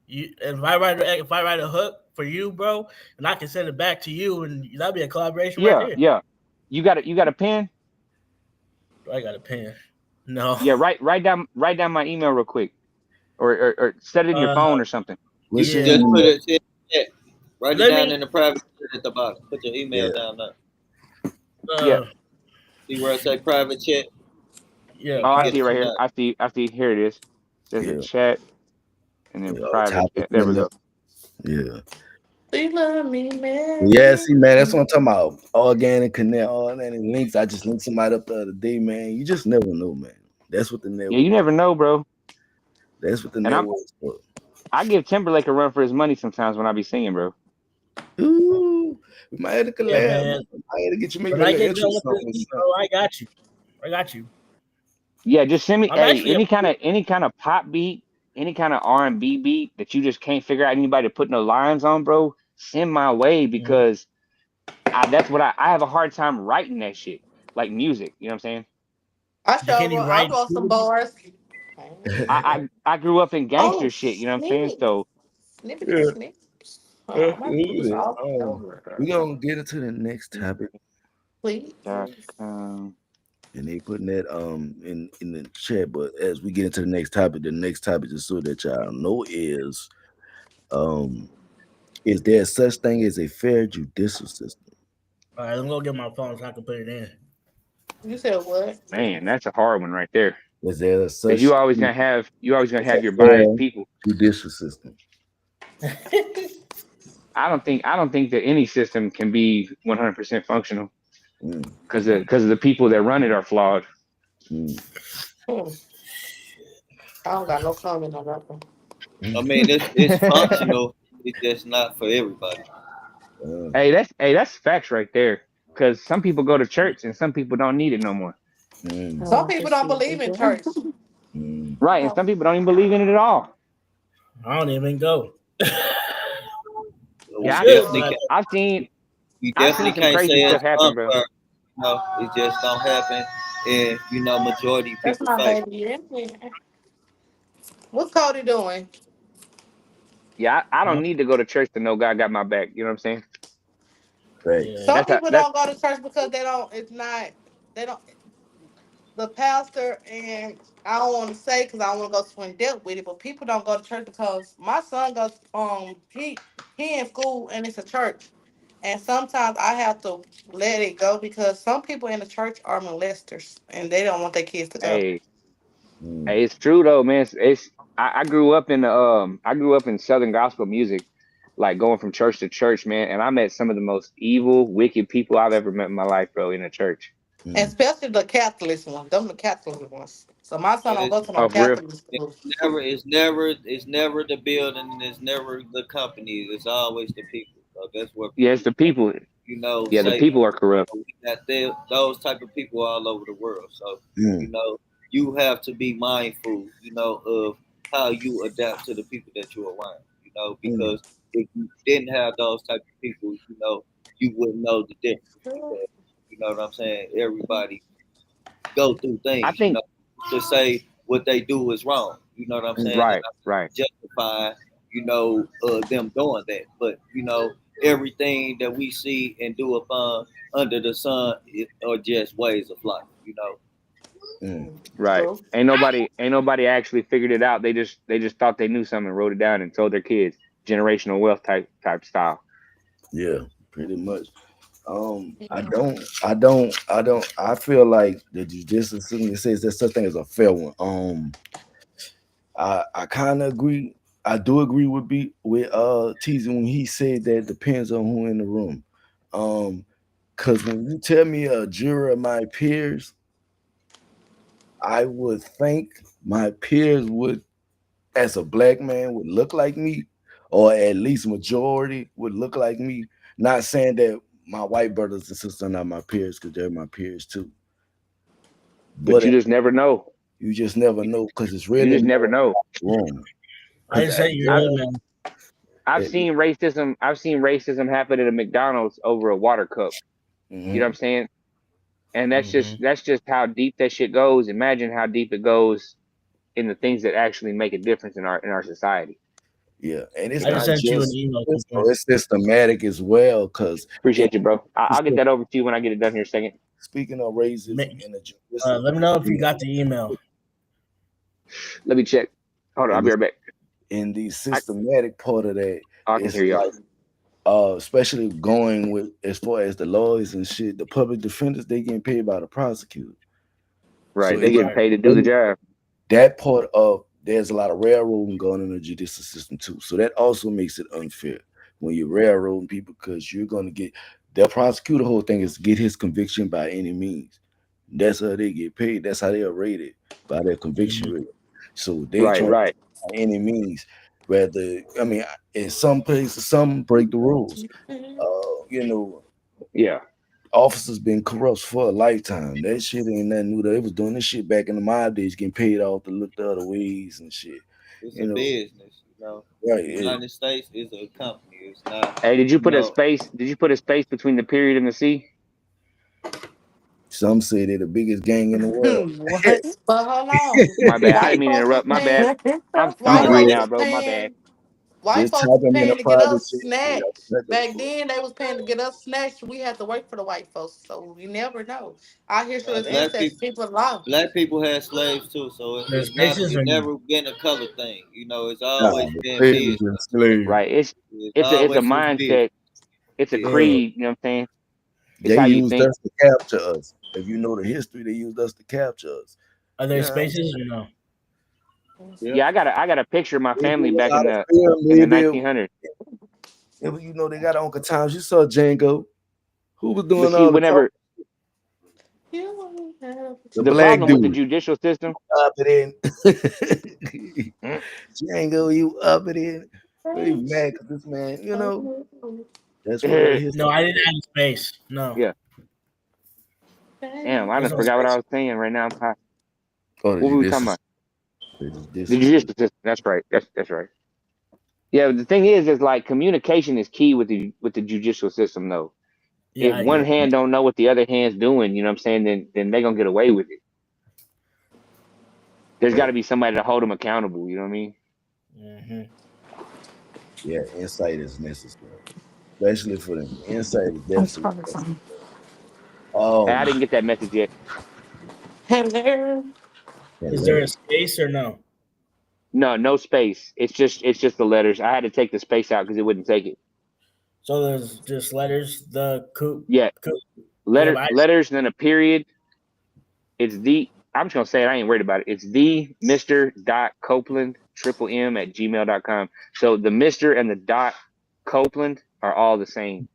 if I write a hook for you, bro, and I can send it back to you, and that'd be a collaboration right there. Yeah. You got a pen? I got a pen. No. Yeah, write down my email real quick, or set it in your phone or something. Just put it in the chat. Write it down in the private chat at the bottom. Put your email down there. Yeah. See where it say private chat? Yeah. Oh, I see it right here. I see. Here it is. There's a chat, and then private chat. There we go. Yeah. They love me, man. Yeah, see, man, that's what I'm talking about. Organic connect, organic links. I just linked somebody up the other day, man. You just never know, man. That's what the network. Yeah, you never know, bro. That's what the network's for. I give Timberlake a run for his money sometimes when I be singing, bro. Ooh, we might have to collab. Yeah, I had to get you maybe I got you. Yeah, just send me any kind of pop beat, any kind of R&B beat that you just can't figure out anybody to put no lines on, bro. Send my way because that's what I have a hard time writing that shit like music. You know what I'm saying? I wrote some bars. I grew up in gangster Oh, shit. You know what I'm saying? So snippity Yeah. snips. Oh, my food's all We over. gonna get into the next topic, Please. .com. and they putting that in the chat. But as we get into the next topic, just so that y'all know is there such thing as a fair judicial system? All right, let me go get my phone so I can put it in. You said what? Man, that's a hard one right there. Is there Because such you always gonna have as a your fair biased people. judicial system? I don't think that any system can be 100% functional Mm, because of the people that run it are flawed. mm, Hmm. I don't got no comment on that one. I mean, it's functional. It's just not for everybody. Hey, that's facts right there. Because some people go to church and some people don't need it no more. mm, Some people don't believe in church. mm. Right, and some people don't even believe in it at all. I don't even go. We Yeah, definitely can't, I've seen we I've seen definitely some can't crazy say stuff it's happen, bro. unfair. No, it just don't happen, and majority of That's people my favor. baby. What's Cody doing? Yeah, I Huh? don't need to go to church to know God got my back. You know what I'm saying? Right. Yeah. Some That's how people that's don't go to church because they don't. It's not. They don't. The pastor and I don't want to say because I don't want to go too in depth with it, but people don't go to church because my son goes. He in school and it's a church, and sometimes I have to let it go because some people in the church are molesters and they don't want their kids to go. hey, Mm, hey, it's true though, man. I grew up in Southern gospel music, like going from church to church, man, and I met some of the most evil, wicked people I've ever met in my life, bro, in a church. mm, Especially the Catholic ones. Them the Catholic ones. So my son don't It's, go to no Oh, for real? Catholic school. it's never the building, it's never the company. It's always the people. So that's what Yeah, it's people, the people. Yeah, the say. people are corrupt. We got those type of people all over the world. So you mm, know, you have to be mindful, of how you adapt to the people that you're around. mm, Because if you didn't have those type of people, you wouldn't know the difference. Because you know what I'm saying. Everybody go through I things, think to say what they do is wrong. You know what I'm saying? And right, I right. justify, them doing that. But everything that we see and do upon under the sun are just ways of life. mm. Right. True. Ain't nobody actually figured it out. They just thought they knew something and wrote it down and told their kids. Generational wealth type style. Yeah, pretty much. I feel like the judicial system says there's such thing as a fair one. I kind of agree. I do agree with Teasing when he said that it depends on who in the room. Because when you tell me a jury of my peers, I would think my peers would, as a black man, would look like me, or at least majority would look like me. Not saying that my white brothers and sisters are not my peers, because they're my peers too. But But you just never know. you just never know because it's You really just never know. wrong. I Because say you're I've good, man. I've seen racism happen at a McDonald's over a water cup. You know what I'm saying? And that's just how deep that shit goes. Imagine how deep it goes in the things that actually make a difference in our society. yeah, and it's I just not sent you an just email. it's systematic as well. Because Appreciate you, bro. I'll get that over to you when I get it done here in a second. speaking of racism in the judicial, Let me know if you got the email. Let me check. Hold on, I'll be right back. in the systematic part of that, I can it's hear y'all. like, especially going with as far as the lawyers and shit, the public defenders, they getting paid by the prosecutor. Right, So they getting paid to do the job. That part of there's a lot of railroading going on in the judicial system too. So that also makes it unfair when you're railroading people because you're going to get the prosecutor. Whole thing is to get his conviction by any means. That's how they get paid. That's how they are rated by their conviction rate. So they try Right. by any means. Whether in some places, some break the rules. Yeah. Officers been corrupt for a lifetime. That shit ain't nothing new. They was doing this shit back in the mob days, getting paid off to look the other ways and shit. It's a business, Right? The United States is a company. It's not. Hey, did you put a space? Did you put a space between the period and the C? Some say they're the biggest gang in the world. What? But hold on, My bad. I white didn't mean to folks was interrupt. My bad. paying. I'm You White stoned right folks good? now, was bro. My bad. paying. White Just folks type was them in paying a to get private us chat. Yeah, snatched. check us Back for. then, they was paying to get us snatched. We had to work for the white folks, so you never know. Out here, so Now, his ancestors, people lost. black people had slaves too, so There's it's spaces or no? never been a color thing. You know, it's Nah, always the been slaves business. and slaves. Right. It's It's a always was business. mindset. It's a Yeah, creed. You know what I'm saying? It's they how you used think. us to capture us. If you know the history, they used us to capture us. Are there Yeah, spaces or no? Yeah. Yeah, I got a picture of my they family do a back lot in of the film, in the baby. 1900s. You know they got Uncle Tom's. You saw Django. Who was But doing see, all the whenever talking? You have The the to black problem with the dude. judicial system, Up it in. mm, Django, you up it in. Very face. mad because this man, that's one of the No, I history. didn't have space. No. yeah. Damn, I There's done no forgot what I space. was saying right now. I'm tired. Oh, What were we talking about? The judicial system. That's right. That's right. Yeah, the thing is like communication is key with the judicial system though. Yeah, If I one agree. hand don't know what the other hand's doing, you know what I'm saying, then they're gonna get away with it. There's got to be somebody to hold them accountable. You know what I mean? Mm-hmm. Yeah, insight is necessary, especially for them. Insight is I'm definitely sorry, necessary. son. Hey, I Um, didn't get that message yet. Hello. Is there a hilarious. space or no? No, no space. It's just the letters. I had to take the space out because it wouldn't take it. So there's just letters. The coop. Yeah, Yeah, but letters, and then a period. It's the. I'm just gonna say it. I ain't worried about it. It's the Mr. Copeland M@gmail.com. So the Mr. and the dot Copeland are all the same.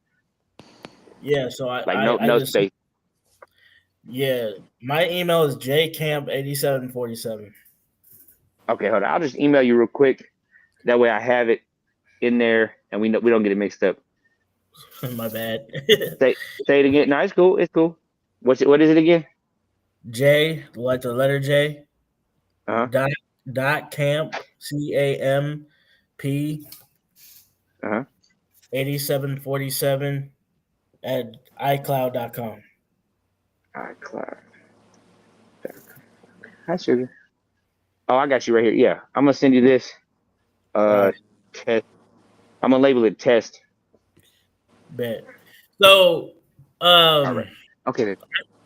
yeah. So Like I no just space. yeah. My email is jcamp8747. Okay, hold on. I'll just email you real quick. That way I have it in there and we don't get it mixed up. My bad. Say it again. No, it's cool. It's cool. What is it again? J, like the letter J. Uh-huh. Dot camp CAMP Uh-huh. 8747 at iCloud.com. iCloud. Hi, sugar. Oh, I got you right here. Yeah. I'm gonna send you this. Right. Test. I'm gonna label it test. Bet. So All right. Okay then.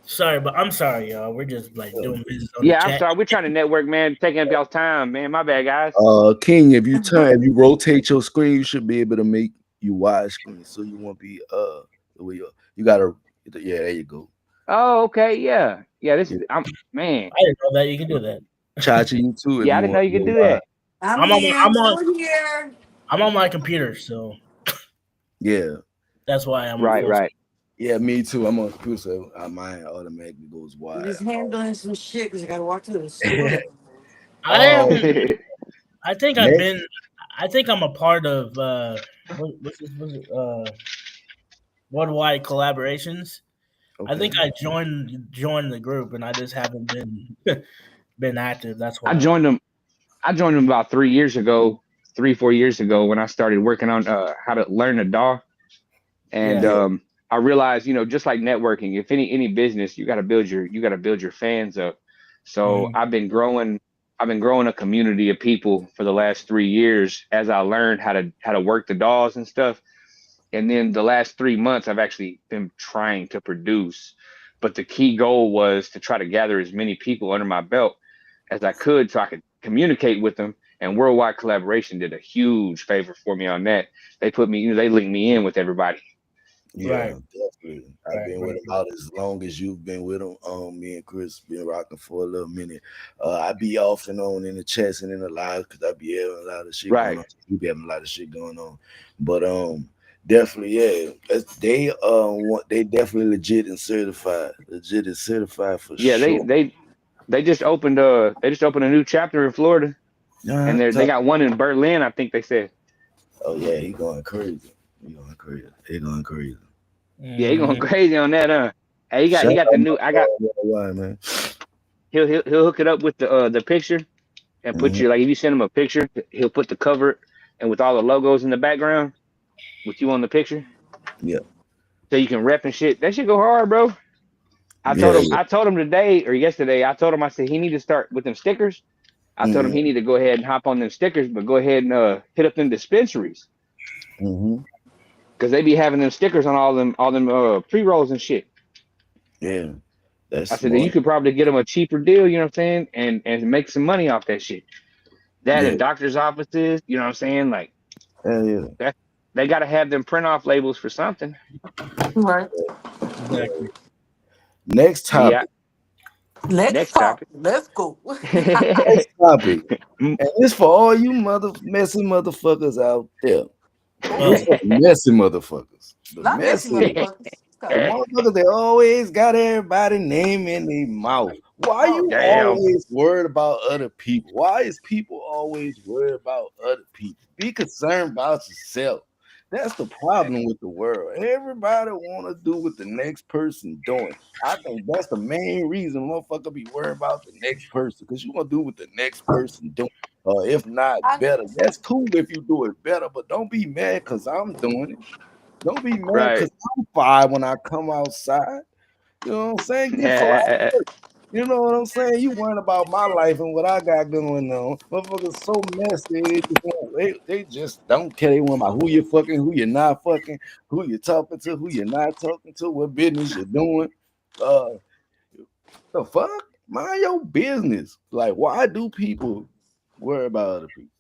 sorry, but I'm sorry, y'all. We're just like doing business on the Yeah, I'm chat. sorry. We're trying to network, man. Taking up y'all's time, man. My bad, guys. King, if you rotate your screen, you should be able to make you wide screen, so you won't be the way you gotta. Yeah, there you go. Oh, okay. Yeah. Yeah. This is. Man. I didn't know that you can do that. Chachi, you too. If Yeah, I you didn't want know you to could go do that. I'm I'm on here. I'm on I'm here. I'm on my computer, so Yeah, that's why I'm Right. full Right. yeah, me too. I'm on the computer, so mine automatically goes I'm wide. just handling some shit because I gotta walk to the store. I am Right. I think I'm a part of what's it, worldwide collaborations. Okay. I think I joined the group and I just haven't been active. That's why. I joined them about 3-4 years ago when I started working on how to learn a DAW. And Yeah. I realized, just like networking, if any business, you got to build your fans up. So Mhm. I've been growing a community of people for the last 3 years as I learned how to work the DAWs and stuff. And then the last 3 months, I've actually been trying to produce. But the key goal was to try to gather as many people under my belt as I could so I could communicate with them. And Worldwide Collaboration did a huge favor for me on that. They they linked me in with everybody. Yeah, Right. definitely. I've been with him out as long as you've been with him. Me and Chris been rocking for a little minute. I be off and on in the chats and in the live because I be having a lot of shit Right. going on. You be having a lot of shit going on, but definitely, yeah. They definitely legit and certified. Legit and certified for Yeah, sure. they just opened a new chapter in Florida, and they So- got one in Berlin, I think they said. oh yeah, he going crazy. He going crazy. Yeah, he going Mhm. crazy on that, huh? Hey, he got Shout the out new. my boy, Worldwide, man. He'll hook it up with the picture and put Mhm. you, like, if you send him a picture, he'll put the cover and with all the logos in the background with you on the picture. Yeah. So you can rep and shit. That shit go hard, bro. I told him today or yesterday. I told him I said he need to start with them stickers. I told him he need to go ahead and hop on them stickers, but go ahead and hit up them dispensaries because they be having them stickers on all them pre rolls and shit. Yeah, that's I said that you could probably get them a cheaper deal, you know what I'm saying, and make some money off that shit. That in doctors' offices, you know what I'm saying, like that they got to have them print off labels for something. Right. Exactly. Next topic. Next topic. Let's go. Next topic. And this for all you messy motherfuckers out there. This for the messy motherfuckers. The Not messy motherfuckers. The motherfuckers, they always got everybody name in their mouth. Why you always worried about other people? Why is people always worried about other people? Be concerned about yourself. That's the problem with the world. Everybody want to do what the next person doing. I think that's the main reason motherfucker be worried about the next person, because you want to do what the next person doing. Or if not better. That's cool if you do it better, but don't be mad because I'm doing it. Don't be mad because I'm fired when I come outside. You know what I'm saying? Get fired. You know what I'm saying? You worrying about my life and what I got going on. Motherfuckers so messy. They just don't care. They want about who you fucking, who you're not fucking, who you're talking to, who you're not talking to, what business you're doing. The fuck? Mind your business. Like, why do people worry about other people?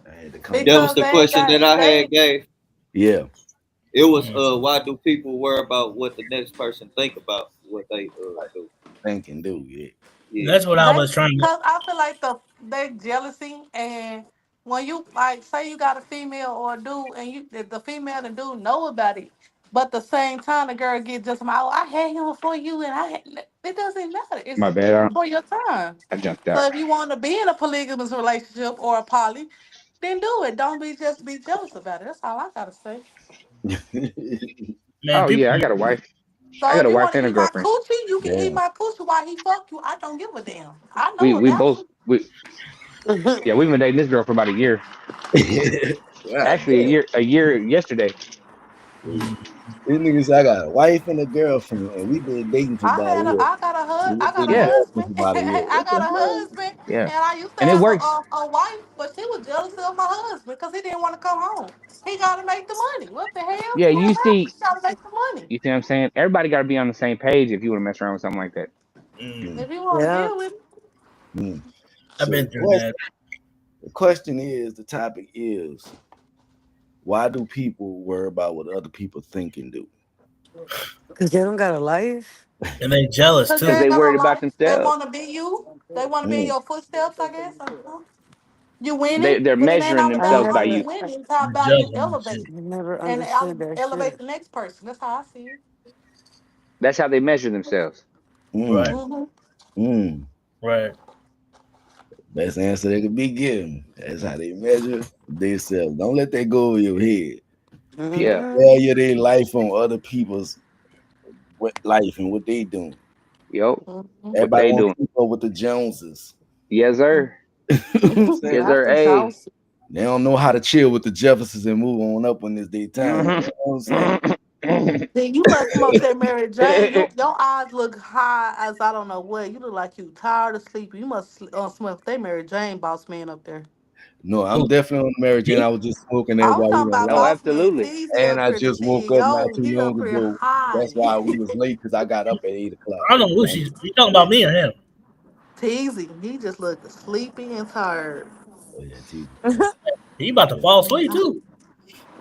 I had to come. That was the question that I had gave. Yeah. It was why do people worry about what the next person think about what they do? Think and do, yeah. That's what I was trying to. Because I feel like they jealousy, and when you like say you got a female or a dude, and the female and dude know about it, but at the same time the girl get just I had him before you, and it doesn't matter. It's My bad. before your time. I jumped So out. if you want to be in a polygamous relationship or a poly, then do it. Don't be jealous about it. That's all I gotta say. Man, I got a wife. So I got if a you wife want to and a eat my girlfriend. coochie, you can eat my coochie while he fuck you. I don't give a damn. I know We about both we've been dating this girl for about a year. Actually, a year yesterday. These niggas, I got a wife and a girlfriend, and we've been dating for about a year. I got a husband. I got a husband. Yeah. And I used to And it have works. a wife, but she was jealous of my husband because he didn't want to come home. He got to make the money. What the hell? Yeah, you see. He got to make the money. You see what I'm saying? Everybody got to be on the same page if you want to mess around with something like that. If you want to deal with it. I've been through that. The question is, the topic is, why do people worry about what other people think and do? Because they don't got a life. And they jealous too. Because they worried about themselves. They want to be you. They want to be in your footsteps, I guess. You winning. They're measuring themselves by you. Winning. It's how about you elevate. I never And understood that elevate shit. the next person. That's how I see it. That's how they measure themselves. Right. Right. Best answer they could be given. That's how they measure themselves. Don't let that go over your head. Yeah. Failure their life on other people's life and what they doing. Yo. Everybody wants to keep up with the Joneses. Yes, sir. Yes, sir. Hey. They don't know how to chill with the Jeffersons and move on up when it's their time. You know what I'm saying? You must smoke that Mary Jane. Your eyes look high as I don't know what. You look like you tired of sleeping. You must smoke that Mary Jane, boss man up there. No, I'm definitely on the Mary Jane. I was just smoking that while we were live. No, absolutely. And I just woke up not too long ago. That's why we was late, because I got up at 8 o'clock. I don't know who she's. You talking about me or him? Teasy. He just looked sleepy and tired. Oh yeah, Teasy. He about to fall asleep too.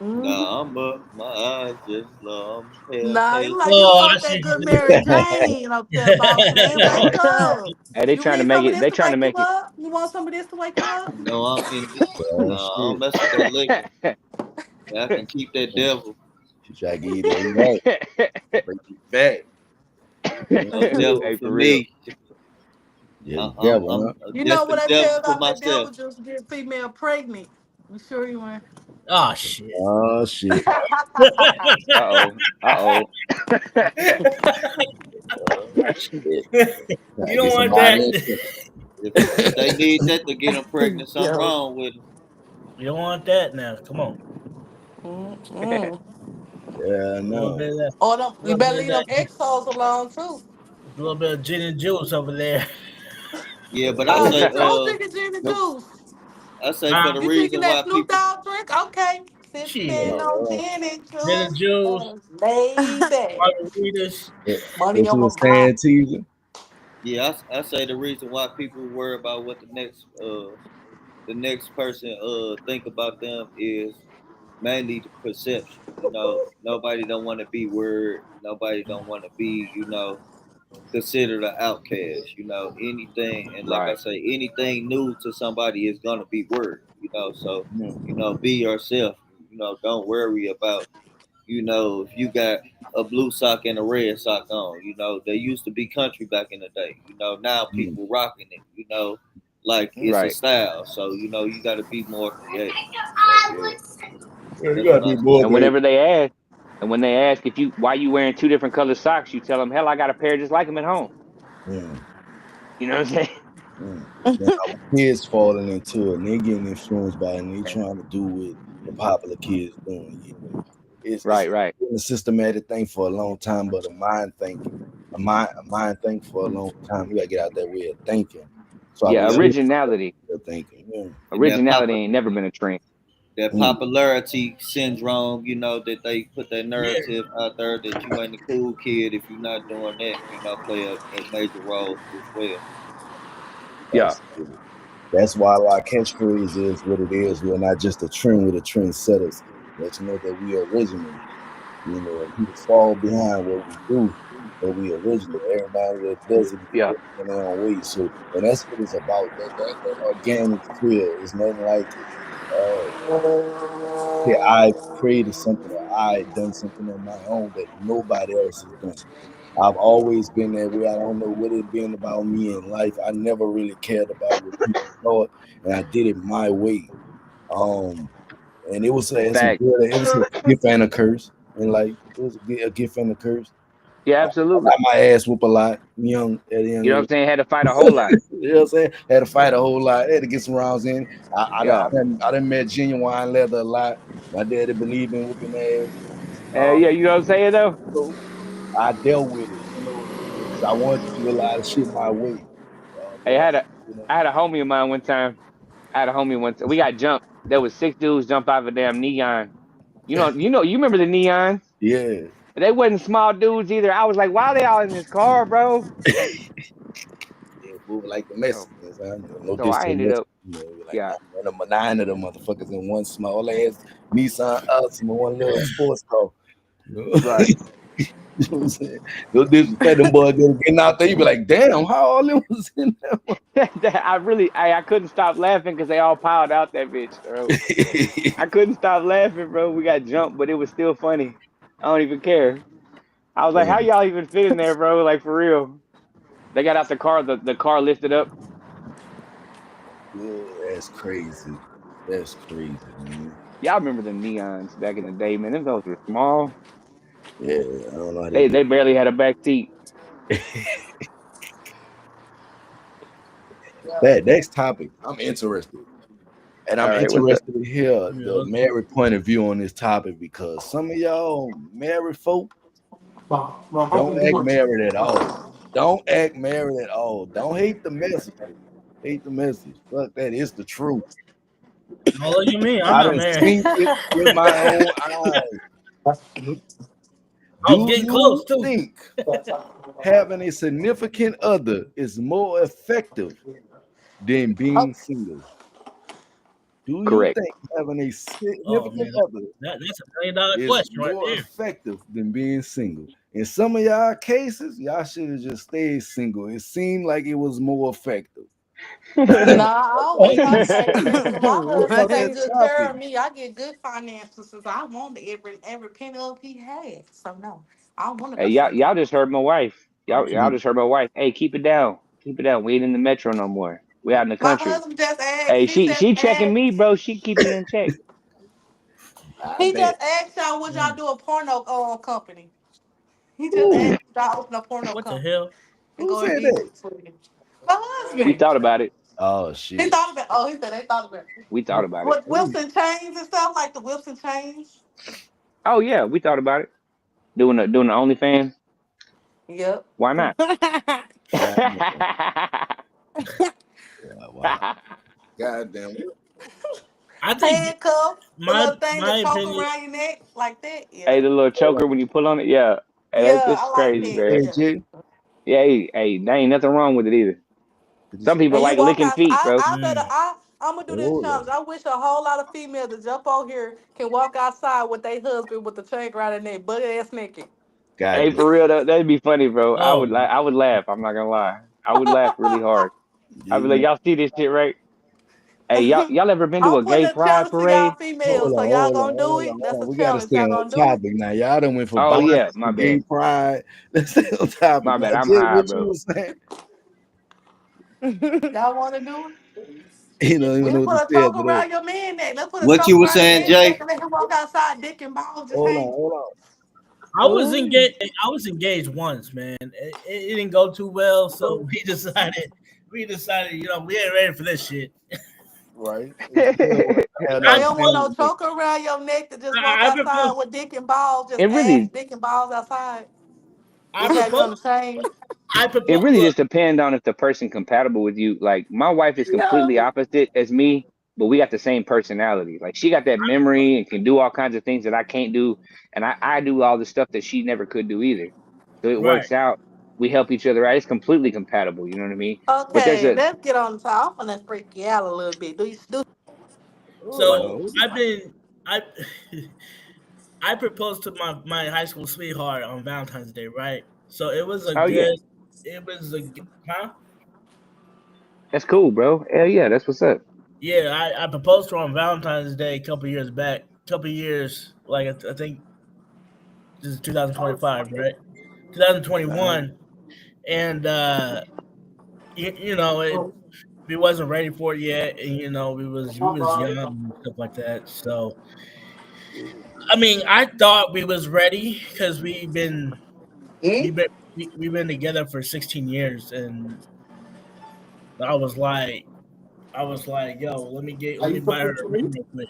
Nah, I'm up. My eyes just low. Nah, you like you fuck that good Mary Jane up there, boss man. Wake up. Hey, they trying to make it. They trying to make it. You want some of this to wake you up? No, I'm messing with that liquor. I can keep that devil. She try to get you that bring you back. No devil for me. Yeah, devil, you know what I tell about the devil just get female pregnant. You sure you weren't? Oh shit. Oh shit. Uh-oh. You don't want that. If they need that to get them pregnant, something wrong with them. You don't want that now. Come on. Yeah, no. Or you better leave them exos alone too. little bit of gin and juice over there. Yeah, but Oh, I say, I'm drinking gin and juice. I say Nah, for the You drinking reason why that Snoop people, Dogg drink? Okay. Sipping shit. on gin and Gin and juice. juice, Baby. margaritas. Money What on you my was saying, mind. Teaser? yeah, I say the reason why people worry about what the next person think about them is mainly the perception. You know, nobody don't want to be word. Nobody don't want to be, considered an outcast. You know, anything, and like I Right. say, anything new to somebody is gonna be word. You know, so Yeah. be yourself. Don't worry about if you got a blue sock and a red sock on. They used to be country back in the day. Now Yeah. people rocking it. Like it's a Right. style. So you got to be more creative. So yeah, Yeah, you that's gotta what I be say. more And creative. whenever they ask, and when they ask if you why you wearing 2 different colored socks, you tell them, hell, I got a pair just like them at home. Mm, You know what I'm saying? mm. Now, our kids falling into it, and they getting influenced by it, and they trying to do what the popular kids doing. Yeah. It's Right. been a systematic thing for a long time, but a mind thing for a long time. You gotta get out that way of thinking. So I Yeah, Yep. respect originality. your thinking. Yeah. And Originality ain't never been a trend. that Mm. popularity syndrome, that they put that Yeah. narrative out there that you ain't a cool kid if you're not doing that, play a major role as well. Yeah. Absolutely. That's why our catchphrase is what it is. We're not just a trend, we're the trendsetters. Let you know that we are original. People fall behind what we do, but we original. Everybody that does it Yeah. in their own way. So, and that's what it's about. That organic feel is nothing like it. Yeah, I created something, or I done something on my own that nobody else has done. I've always been that way. I don't know what it been about me in life. I never really cared about what people thought, and I did it my way. And it was it's a Fact. good, it was a gift and a curse, and like it was a gift and a curse. Yeah, I absolutely. got my ass whooped a lot, at a young You know what I'm age. saying? Had to fight a whole lot. You know what I'm saying? Had to fight a whole lot. Had to get some rounds in. Yeah. I done met genuine leather a lot. My daddy believed in whooping ass. Yeah, you know what I'm saying though? So I dealt with it, because I wanted to do a lot of shit my way. Hey, But you I had a homie of mine one time. We got jumped. There was 6 dudes jump out of a damn neon. You remember the neons? yeah, They wasn't small dudes either. I was like, why are they all in this car, bro? yeah, move like the So, Mexicans. Huh? No so diss I to the ended up, Mexicans. Like yeah, nine of them motherfuckers in one small ass Nissan Altima, one little sports car. right. You know what I'm saying? No disrespect, them boys getting out there. You be like, damn, how all them was in I couldn't stop laughing because they all piled out that bitch, bro. there? I couldn't stop laughing, bro. We got jumped, but it was still funny. I don't even care. I was like, how Man, y'all even fit in there, bro? Like for real. They got out the car, the car lifted up. yeah, that's crazy. That's crazy, man. Y'all remember the neons back in the day, man. Them those were small. Yeah, I don't know how they They did. barely had a back seat. That next topic, I'm interested. And I'm All right, what's up? interested to hear Yeah, the married point of view on this topic, because some of y'all married folk don't act married at all. Don't act married at all. Don't hate the message. Hate the message. Fuck that. It's the truth. all you mean? I'm I not done married. seen it with my own eyes. I was Do getting close you too. think having a significant other is more effective than being single? Do you Correct. think having a Oh significant man, other that's $1 million is question right more there. effective than being single? In some of y'all cases, y'all should have just stayed single. It seemed like it was more effective. Nah, I always I stay single. My husband About take that What? good care topic. of me. I get good finances since I want every penny of he has. So no, I don't want to Hey, go y'all single. just heard my wife. Y'all Yeah. just heard my wife. Hey, keep it down. Keep it down. We ain't in the metro no more. We out in the My country. husband just asked. Hey, He just she checking asked. me, bro. She keep me in check. I He bet. just asked y'all, would y'all Mm. do a porno company? He just Ooh, asked y'all open a porno What the company hell? and who go in said that? business with it. My We husband. thought about it. Oh He shit. thought about. Oh, he said they thought about it. We thought about it. With whips and chains and stuff like the whips and chains. Oh yeah, we thought about it. Doing the OnlyFans. Yep. Why not? Wow. Goddamn. I think Handcuff, the my little thing that choke opinion. around your neck like that. Yeah. Hey, the little choker when you pull on it, yeah. Hey, Yeah, that's I like crazy, that. man. Yeah. Jay, Yeah, hey, there ain't nothing wrong with it either. Some people And you like walk licking out. feet, bro. I'm gonna do this hold challenge. I wish a whole lot of females that jump on here can walk outside with their husband with the chain around their neck, butt ass naked. Hey, Goddamn. for real, that'd be funny, bro. Oh, I would laugh. I'm not gonna lie. I would laugh really hard. I'd be like, Yeah. y'all see this shit, right? Hey, y'all ever been to I'm a putting gay a pride challenge to y'all parade? females, so y'all gonna do it. That's Hold a on. We gotta challenge. stay Y'all on gonna do topic now. Y'all done went from Oh bondage yeah, to my gay bad. pride. Let's stay on topic My now. bad. I'm Jay, high, what you bro. was saying? it. Y'all want to do it? He don't even know We'll what to put a say choke after that. around your man neck. Let's put a What choke you were around his saying, man neck Jay? and let him walk outside, dick and balls just Hold on, hang. hold on. I was Ooh. engaged. I was engaged once, man. It didn't go too well, so we decided. We ain't ready for this shit. Right. It had So you no don't want no family. choke around your neck to just walk I outside proposed. with dick and balls, just It ass, really, dick and balls outside. I Just have you on proposed. the chain. I it proposed. really Look, just depends on if the person compatible with you. Like my wife is completely opposite as me, but we got the same personality. Like she got that memory and can do all kinds of things that I can't do, and I do all the stuff that she never could do either. So it right. works out. We help each other out. It's completely compatible. You know what I mean? But there's Okay, a let's get on the top. I'm gonna freak you out a little bit. Do you do? what? So Ooh. I've been. I I proposed to my high school sweetheart on Valentine's Day, right? So it was a Oh yeah, good. It was a huh? that's cool, bro. Hell yeah, that's what's up. Yeah, I proposed to her on Valentine's Day a couple years back. Couple years, like I think this is 2025, right? 2021, and we wasn't ready for it yet, and we was young and stuff like that. So I mean, I thought we was ready because we've been together for 16 years, and I was like, yo, let me buy her a ring real quick.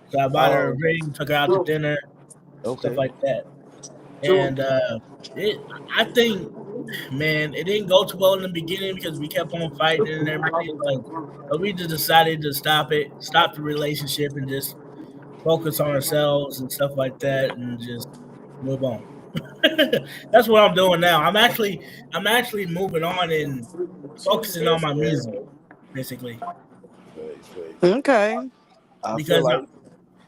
So I bought her a Oh, ring, took her out to dinner, stuff okay. like that. And it, I think, man, it didn't go too well in the beginning because we kept on fighting and everything. But we just decided to stop the relationship, and just focus on ourselves and stuff like that, and just move on. That's what I'm doing now. I'm actually moving on and focusing on my music, basically, Right. Okay. I feel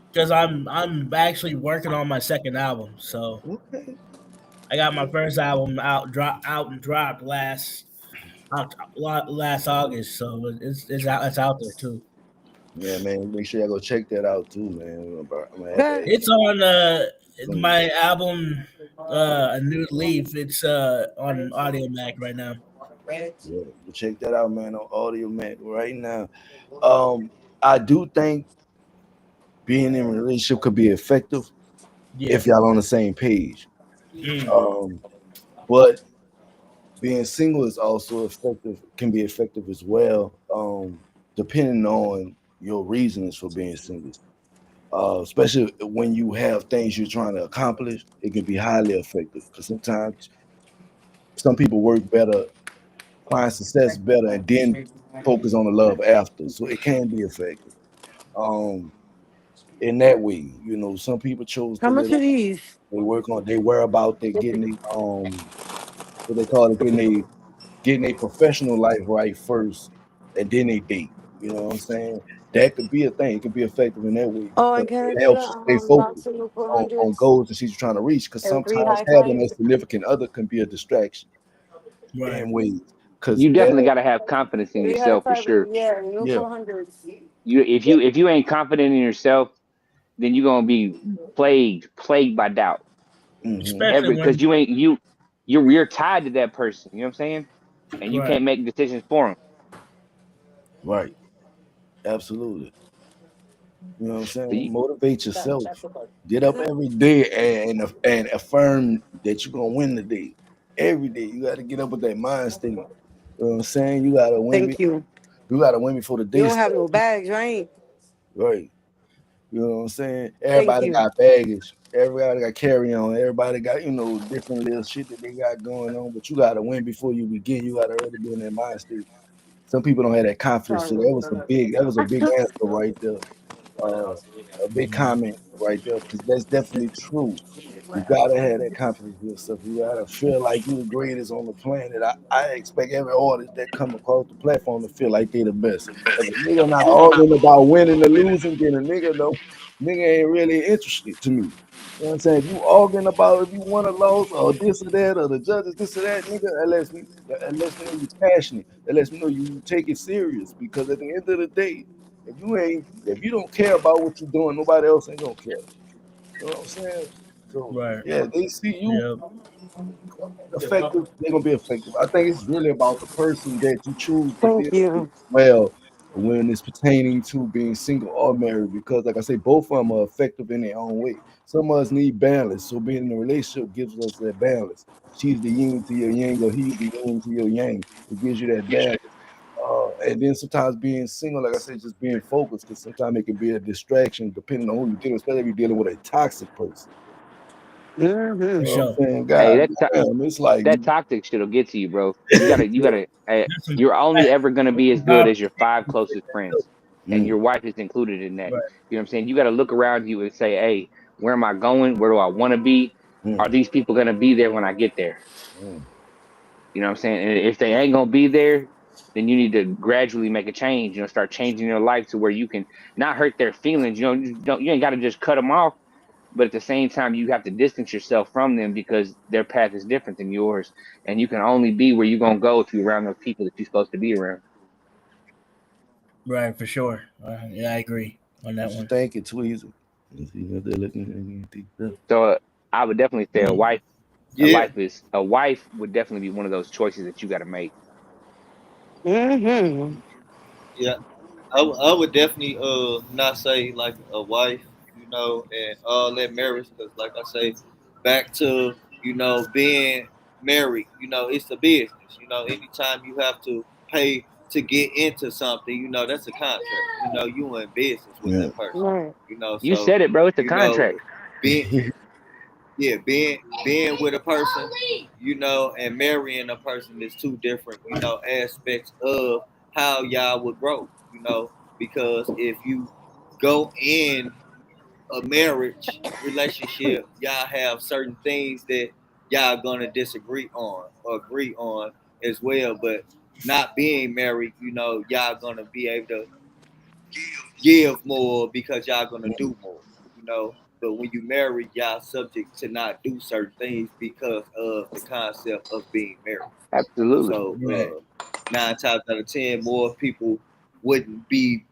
because like I'm actually working on my second album. So okay. I got my first album out and dropped last August. So it's out there too. Yeah, man. Make sure y'all go check that out too, man. I'm gonna add Okay. that. It's on my album, A New Leaf. It's on Audio Mac right now. Yeah, check that out, man. On Audio Mac right now. I do think being in a relationship could be effective Yeah. if y'all on the same page. Mm. But being single is also effective, can be effective as well, depending on your reasons for being single. Especially when you have things you're trying to accomplish, it can be highly effective because sometimes some people work better, find success better, and then focus on the love after. So it can be effective. Um, in that way, some people chose How to much live. are these? They worry about they getting what they call it, getting a professional life right first, and then they date. You know what I'm saying? That could be a thing. It could be effective in that way Oh, and because can I it get helps a you stay box focused of Newport on hundreds goals that she's trying to reach. Because and 3 sometimes high having a fives? significant other can be a distraction Right. in ways. Because You that, definitely got to have confidence in 3 high yourself for fives, sure. yeah, yeah, Newport hundreds. If you ain't confident in yourself, then you're gonna be plagued by doubt. hmm Especially Because when you're tied to that person. You know what I'm saying? And you right. can't make decisions for them. right, absolutely. You know what I'm So saying? you, Motivate yourself. Get up every day and affirm that you're gonna win the day. Every day, you got to get up with that mind state. You know what I'm saying? You gotta win me. Thank you. You gotta win before the You day don't have no starts. bags, right? Right. You know what I'm saying? Thank Everybody you. got baggage. Everybody got carry on. Everybody got, different little shit that they got going on. But you gotta win before you begin. You gotta already be in that mind state. Some people don't have that confidence. So that was a big answer right there. A big comment right there, because that's definitely true. You gotta have that confidence in yourself. You gotta feel like you the greatest on the planet. I expect every artist that come across the platform to feel like they the best. If a nigga not arguing about winning or losing, then a nigga ain't really interested to me. You know what I'm saying? If you arguing about if you won or lost or this or that or the judges this or that, nigga, that lets me know you passionate. That lets me know you take it serious. Because at the end of the day, if you don't care about what you're doing, nobody else ain't gonna care. You know what I'm saying? So Right. yeah, they see you Yep. effective, they're gonna be effective. I think it's really about the person that you choose to Thank deal with you. as well when it's pertaining to being single or married, because like I say, both of them are effective in their own way. Some of us need balance, so being in a relationship gives us that balance. She's the yin to your yang, or he's the yin to your yang. It gives you that balance. And then sometimes being single, like I said, just being focused, because sometimes it can be a distraction depending on who you're dealing with, especially if you're dealing with a toxic person. For You know Mm-hmm. what I'm sure. saying? Hey, God damn, it's like that toxic shit'll get to you, bro. You yeah. gotta. That's a You're only ever gonna be as good job. as your 5 closest friends, and Mm, your wife is included in that. Right. You know what I'm saying? You got to look around you and say, "Hey, where am I going? Where do I want to be? mm, Are these people gonna be there when I get there?" mm. You know what I'm saying? And if they ain't gonna be there, then you need to gradually make a change. Start changing your life to where you can not hurt their feelings. You ain't got to just cut them off, but at the same time, you have to distance yourself from them because their path is different than yours, and you can only be where you're gonna go if you're around those people that you're supposed to be around. Right. For sure. Yeah, I agree on that What you one. think it Tweezy? You see what they're looking at. So I would definitely say a wife. Yeah, A wife would definitely be one of those choices that you got to make. Mm-hmm. yeah. I would definitely not say like a wife, and all that marriage, because like I say, back to being married, it's a business. Anytime you have to pay to get into something, that's a contract. You in business with Yeah. that person. Right. You So said it, bro. It's a you know contract. being yeah being with a person, and marrying a person is two different aspects of how y'all would grow. Because if you go in a marriage relationship, y'all have certain things that y'all gonna disagree on or agree on as well. But not being married, y'all gonna be able to give more because y'all gonna do more, you know. But when you marry, y'all subject to not do certain things because of the concept of being married. Absolutely. So Right. 9 times out of 10, more people wouldn't be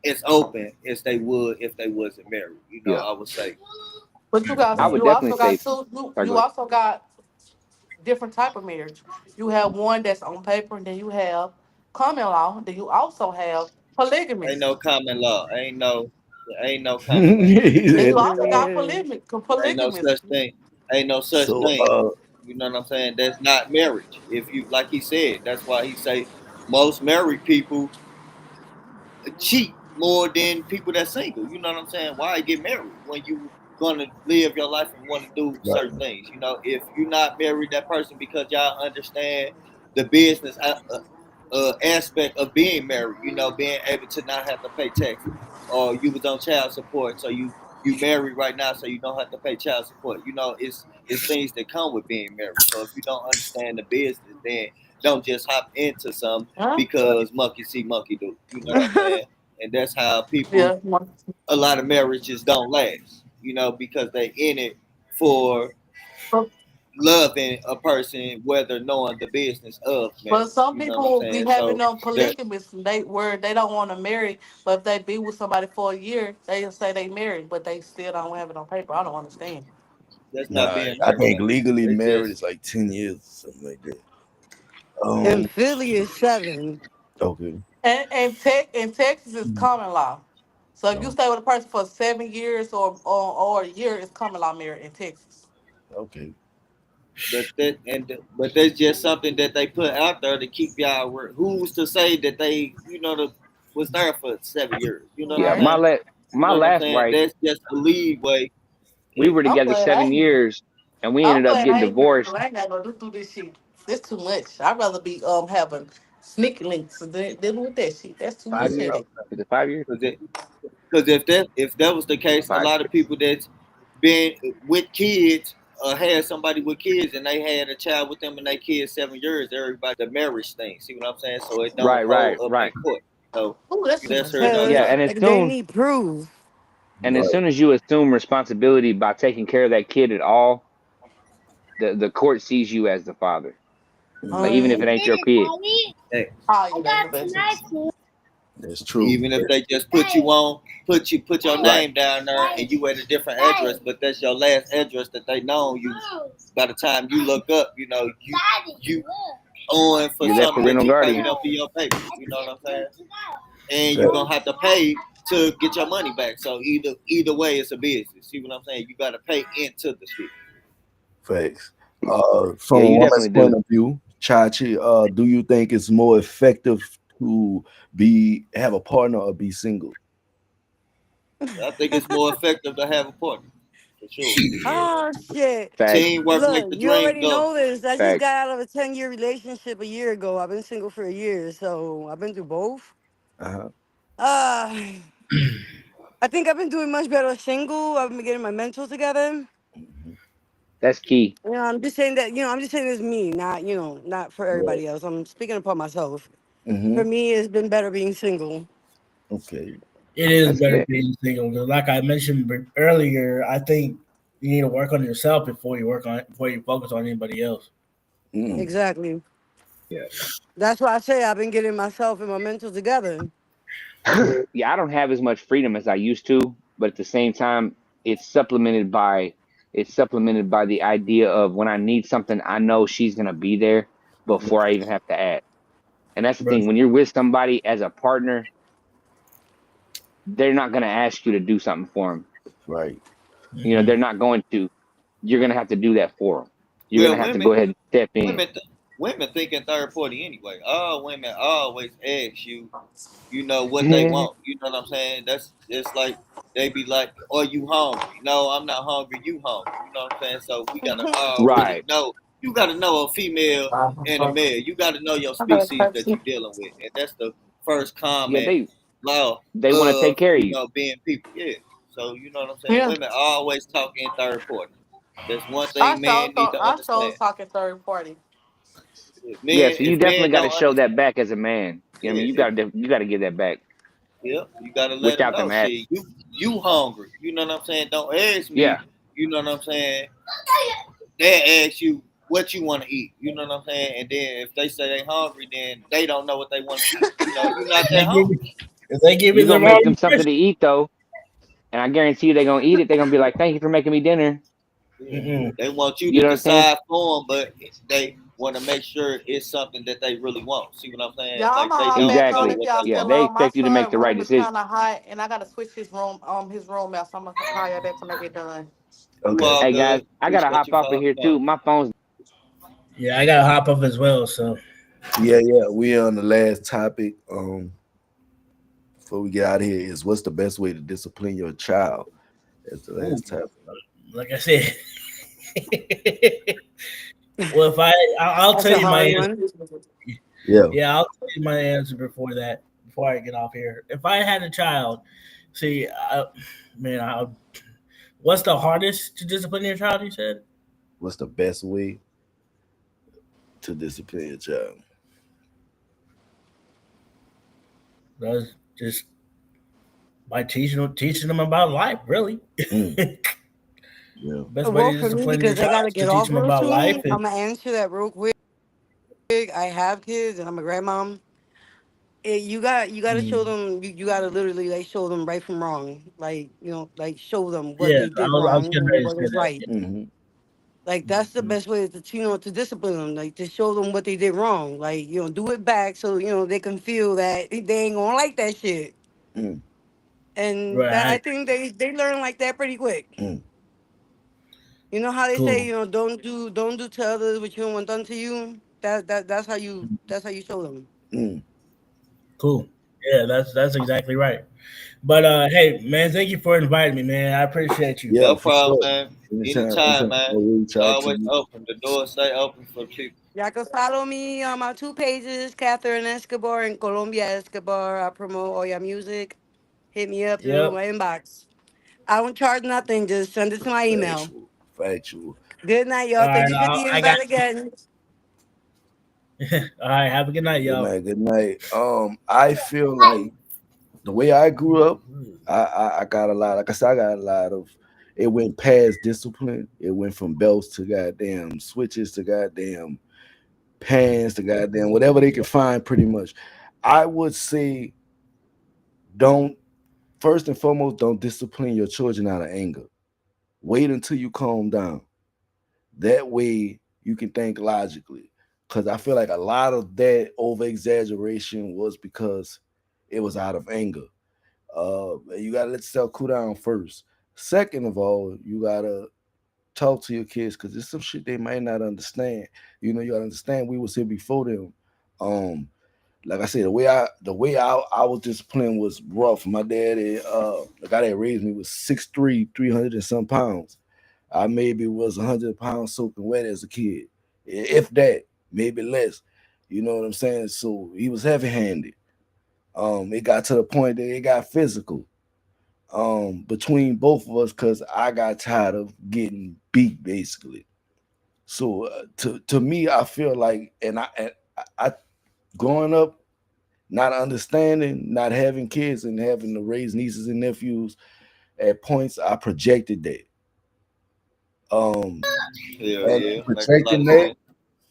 as open as they would if they wasn't married. Yeah. I would say. But you got I Right. would you also definitely got say. two Sorry, go you ahead. also got different type of marriage. You have one that's on paper, and then you have common law. Then you also have Ain't polygamous. no common law. Ain't no common law. He Then you said, also got Yeah. Ain't no polygamous. such thing. Ain't no such so thing. You know what I'm saying? That's not marriage. If you like he said, that's why he say most married people cheat more than people that's single. You know what I'm saying? Why get married when you gonna live your life and want to do right. certain things? If you're not married that person because y'all understand the business aspect of being married, being able to not have to pay taxes, or you was on child support, so you married right now, so you don't have to pay child support. It's things that come with being married. So if you don't understand the business, then don't just hop into some Huh? because monkey see, monkey do. You know what I'm saying? And that's how people, Yeah. a lot of marriages don't last. Because they in it for loving a person, whether knowing the business of marriage. But some You know what I'm people be saying? having So them that polygamous. They don't want to marry, but if they be with somebody for a year, they say they married, but they still don't have it on paper. I don't understand. that's not Nah, being I married. think legally It's married just is like 10 years or something like that. In Um, Philly is 7. okay. And Texas is common law. So if you No, stay with a person for 7 years or a year, it's common law marriage in Texas. okay. but that's just something that they put out there to keep y'all. Who's to say that they was there for 7 years? You know what I'm Yeah, Right. my saying? last You My know what I'm last saying? wife, That's just the leeway. we Yeah. were I'm together glad I 7 years, and we I'm ended up glad getting I ain't married, divorced. but I ain't got to go through this shit. That's too much. I'd rather be having sneaky links than dealing with that shit. That's too much 5 years? headache. Is it 5 years? Because if that was the case, a 5 lot years. of people that's been with kids had somebody with kids and they had a child with them and they kids 7 years. Everybody the marriage thing. See what I'm saying? So it don't Right, hold up in right. court. So Ooh, that's too that's much her and headache. Yeah, Cause undoing. and they need proof. as Right. soon as you assume responsibility by taking care of that kid at all, the court sees you as the father. Like even if it ain't your kid. Hey, Oh, yeah, that's the best. That's true. even if they just put you on, put your Right. name down there and you at a different address, but that's your last address that they know you. By the time you look up, you on for You're that something that parental you probably guardian. don't be your paper. You know what I'm saying? And you're Fact. gonna have to pay to get your money back. So either way, it's a business. See what I'm saying? You gotta pay into the shit. Facts. Yeah, From a you woman's definitely point do. of view, Chachi, do you think it's more effective to have a partner or be single? I think it's more effective to have a partner for sure. Oh shit! Facts. Teamwork make Look, the you dream already go. know this. I just Facts. got out of a 10-year relationship a year ago. I've been single for a year, so I've been through both. Uh-huh. Uh, I think I've been doing much better single. I've been getting my mental together. That's key. You know, I'm just saying that. I'm just saying it's me, not not for Right. everybody else. I'm speaking upon myself. Mm-hmm. For me, it's been better being single. Okay. It is That's better lit. being single because, like I mentioned earlier, I think you need to work on yourself before you focus on anybody else. Mm. Exactly. Yeah. That's why I say I've been getting myself and my mental together. Yeah, I don't have as much freedom as I used to, but at the same time, it's supplemented by the idea of when I need something, I know she's gonna be there before I even have to ask. And that's the Right. thing. When you're with somebody as a partner, they're not gonna ask you to do something for them. Right. They're not going to. You're gonna have to do that for them. You're Well, gonna have to go ahead and step in. women, women think in third party anyway. All women always ask you, what they want. You know what I'm saying? That's it's like they be like, "Are you hungry?" No, I'm not hungry. You hungry? You know what I'm saying? So we gotta already Right. know. You gotta know a female and a male. You gotta know your species that you're dealing with, and that's the first Yeah, common they law they want to take of care of you. being people. Yeah. So you know what I'm saying? Yeah. Women always talk in third party. That's one I thing saw men need to I saw understand. us talking third party. Yeah, so you If men definitely got to don't show that understand, back as a man. I mean, yeah, you got to give that back you gotta let them without know. them asking. Shit, you hungry. You know what I'm saying? Don't ask Yeah, me. You know what I'm saying? They ask you what you want to eat. You know what I'm saying? And then if they say they hungry, then they don't know what they want to eat. You're not They that give hungry. if they give you you the gonna wrong make them something impression. to eat though, and I guarantee you they're gonna eat it. They're gonna be like, "Thank you for making me dinner." Yeah. Mm-mm. They want you You to know what I'm saying? decide for them, but they want to make sure it's something that they really want. See what I'm saying? Yeah, I'm Like gonna they hop don't back on know Exactly. if what y'all they Yeah, still want. they on. My expect you to make son the right room is decision. kind of hot, and I gotta switch his room out. So I'm gonna call y'all back when I get done. You Okay. all Hey guys, good. I gotta Appreciate hop you for off of hopping here on. too. My phone's Yeah, I gotta hop up as well. So Yeah. We're on the last topic. Before we get out of here, is what's the best way to discipline your child? That's the ooh, last topic. like I said, well, I'll That's tell a you my hard answer. one. Yeah. Yeah, I'll tell you my answer before I get off here. If I had a child, see, what's the hardest to discipline your child? You said. What's the best way to discipline your child? That's just by teaching them about life, really. Mm. Yeah. Best way Well, to for me, discipline your because I child gotta is to get teach off them real about life. soon, And I'm gonna answer that real quick. I have kids, and I'm a grandmom. You got to show mm, them. You got to literally like show them right from wrong. Like like show them what yeah, they did I was wrong getting and ready to what say is that. right. Mm-hmm. Like that's the Mhm. best way to to discipline them. Like to show them what they did wrong. Like do it back so they can feel that they ain't gonna like that shit. Mm. And Right, that I I agree. think they learn like that pretty quick. Mm. You know how they say Cool, don't do to others what you don't want done to you. That's how you show them. Mm. cool. Yeah, that's exactly right. But hey, man, thank you for inviting me, man. I appreciate you. Yeah, No for problem, sure. man. Anytime, Anytime, anytime. man. I'll reach It's out to always you. open. The doors stay open for people. Y'all can follow me on my 2 pages, Catherine Escobar and Colombia Escobar. I promote all your music. Hit me up through Yep. my inbox. I don't charge nothing. Just send it to my email. Factual. Factual. Good night, All y'all. Thank right, you for the I got. invite again. All right, have a good night, Good y'all. night. Good night. I feel like the way I grew up, I got a lot. Like I said, I got a lot of. It went past discipline. It went from belts to goddamn switches to goddamn pants to goddamn whatever they could find. Pretty much, I would say don't first and foremost don't discipline your children out of anger. Wait until you calm down. That way you can think logically. Because I feel like a lot of that over exaggeration was because it was out of anger. You gotta let yourself cool down first. Second of all, you gotta talk to your kids because there's some shit they might not understand. You gotta understand we was here before them. Um, like I said, the way I was disciplined was rough. My daddy, the guy that raised me was 6'3", 300 and some pounds. I maybe was 100 pounds soaking wet as a kid, if that, maybe less. You know what I'm saying? So he was heavy handed. It got to the point that it got physical between both of us because I got tired of getting beat basically. So to me, I feel like, and I growing up, not understanding, not having kids, and having to raise nieces and nephews, at points I projected that. Hell And yeah. in Make a lot projecting of that, sense.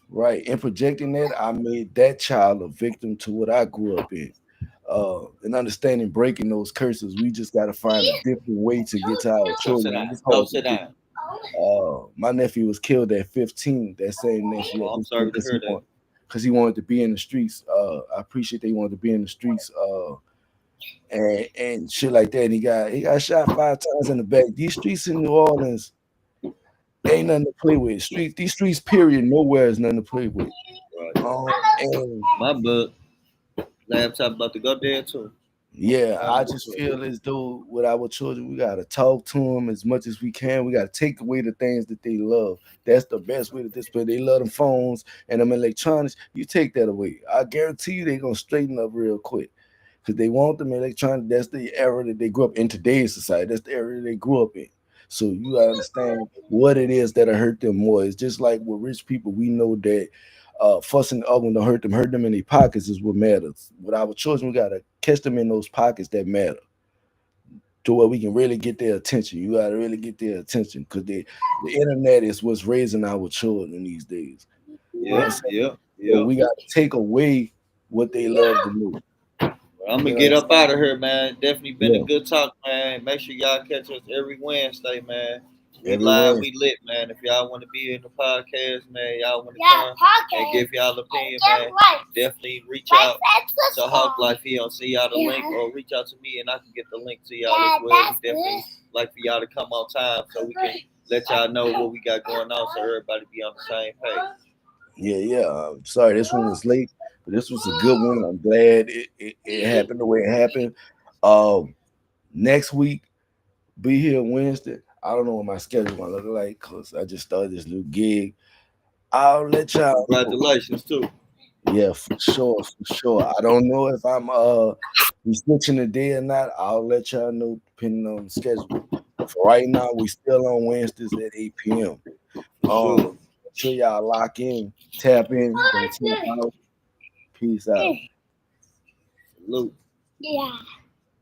right, in projecting that, I made that child a victim to what I grew up in. And understanding breaking those curses, we just got to find a different way to get to our Go sit children. down. It's Go hard to sit do. down. My nephew was killed at 15. That same nephew Oh, at I'm 15 sorry to hear that. because he wanted to be in the streets. I appreciate that he wanted to be in the streets. And shit like that. And he got shot 5 times in the back. These streets in New Orleans ain't nothing to play with. These streets, period, nowhere is nothing to play with. Right. And My bud. Laptop about to go there too. yeah, I Family just too. feel as though with our children, we gotta talk to them as much as we can. We gotta take away the things that they love. That's the best way to display. They love them phones and them electronics. You take that away. I guarantee you they're gonna straighten up real quick. Because they want them electronic. That's the era that they grew up in today's society. That's the era they grew up in. So you gotta understand what it is that'll hurt them more. It's just like with rich people, we know that fussing the oven to hurt them in their pockets is what matters. With our children, we gotta catch them in those pockets that matter to where we can really get their attention. You gotta really get their attention because the internet is what's raising our children these days. You know what I'm Yeah, saying? yeah, So yeah. we gotta take away what they love the most. Well, I'm You gonna know what get I'm up saying? out of here, man. Definitely been a Yeah, good talk, man. Make sure y'all catch us every Wednesday, man. We live, everywhere. we lit, man. If y'all want to be in the podcast, man, y'all want to come and give y'all opinion, man, definitely reach out to Hawk Life. He'll see y'all the link, or reach out to me and I can get the link to y'all as well. We definitely like for y'all to come on time so we can let y'all know what we got going on so everybody be on the same page. Yeah. Sorry, this one was late, but this was a good one. I'm glad it happened the way it happened. Next week, be here Wednesday. I don't know what my schedule gonna look like because I just started this new gig. I'll let y'all know. Congratulations too. Yeah, for sure, for sure. I don't know if I'm we switching the day or not. I'll let y'all know depending on the schedule. But for right now, we still on Wednesdays at 8 p.m. For sure. Make sure y'all lock in, tap in, don't tap out. Peace out. Salute. Yeah,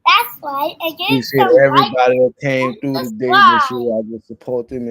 that's right. I get Appreciate some right everybody that came through as today. Make sure well. y'all just support them.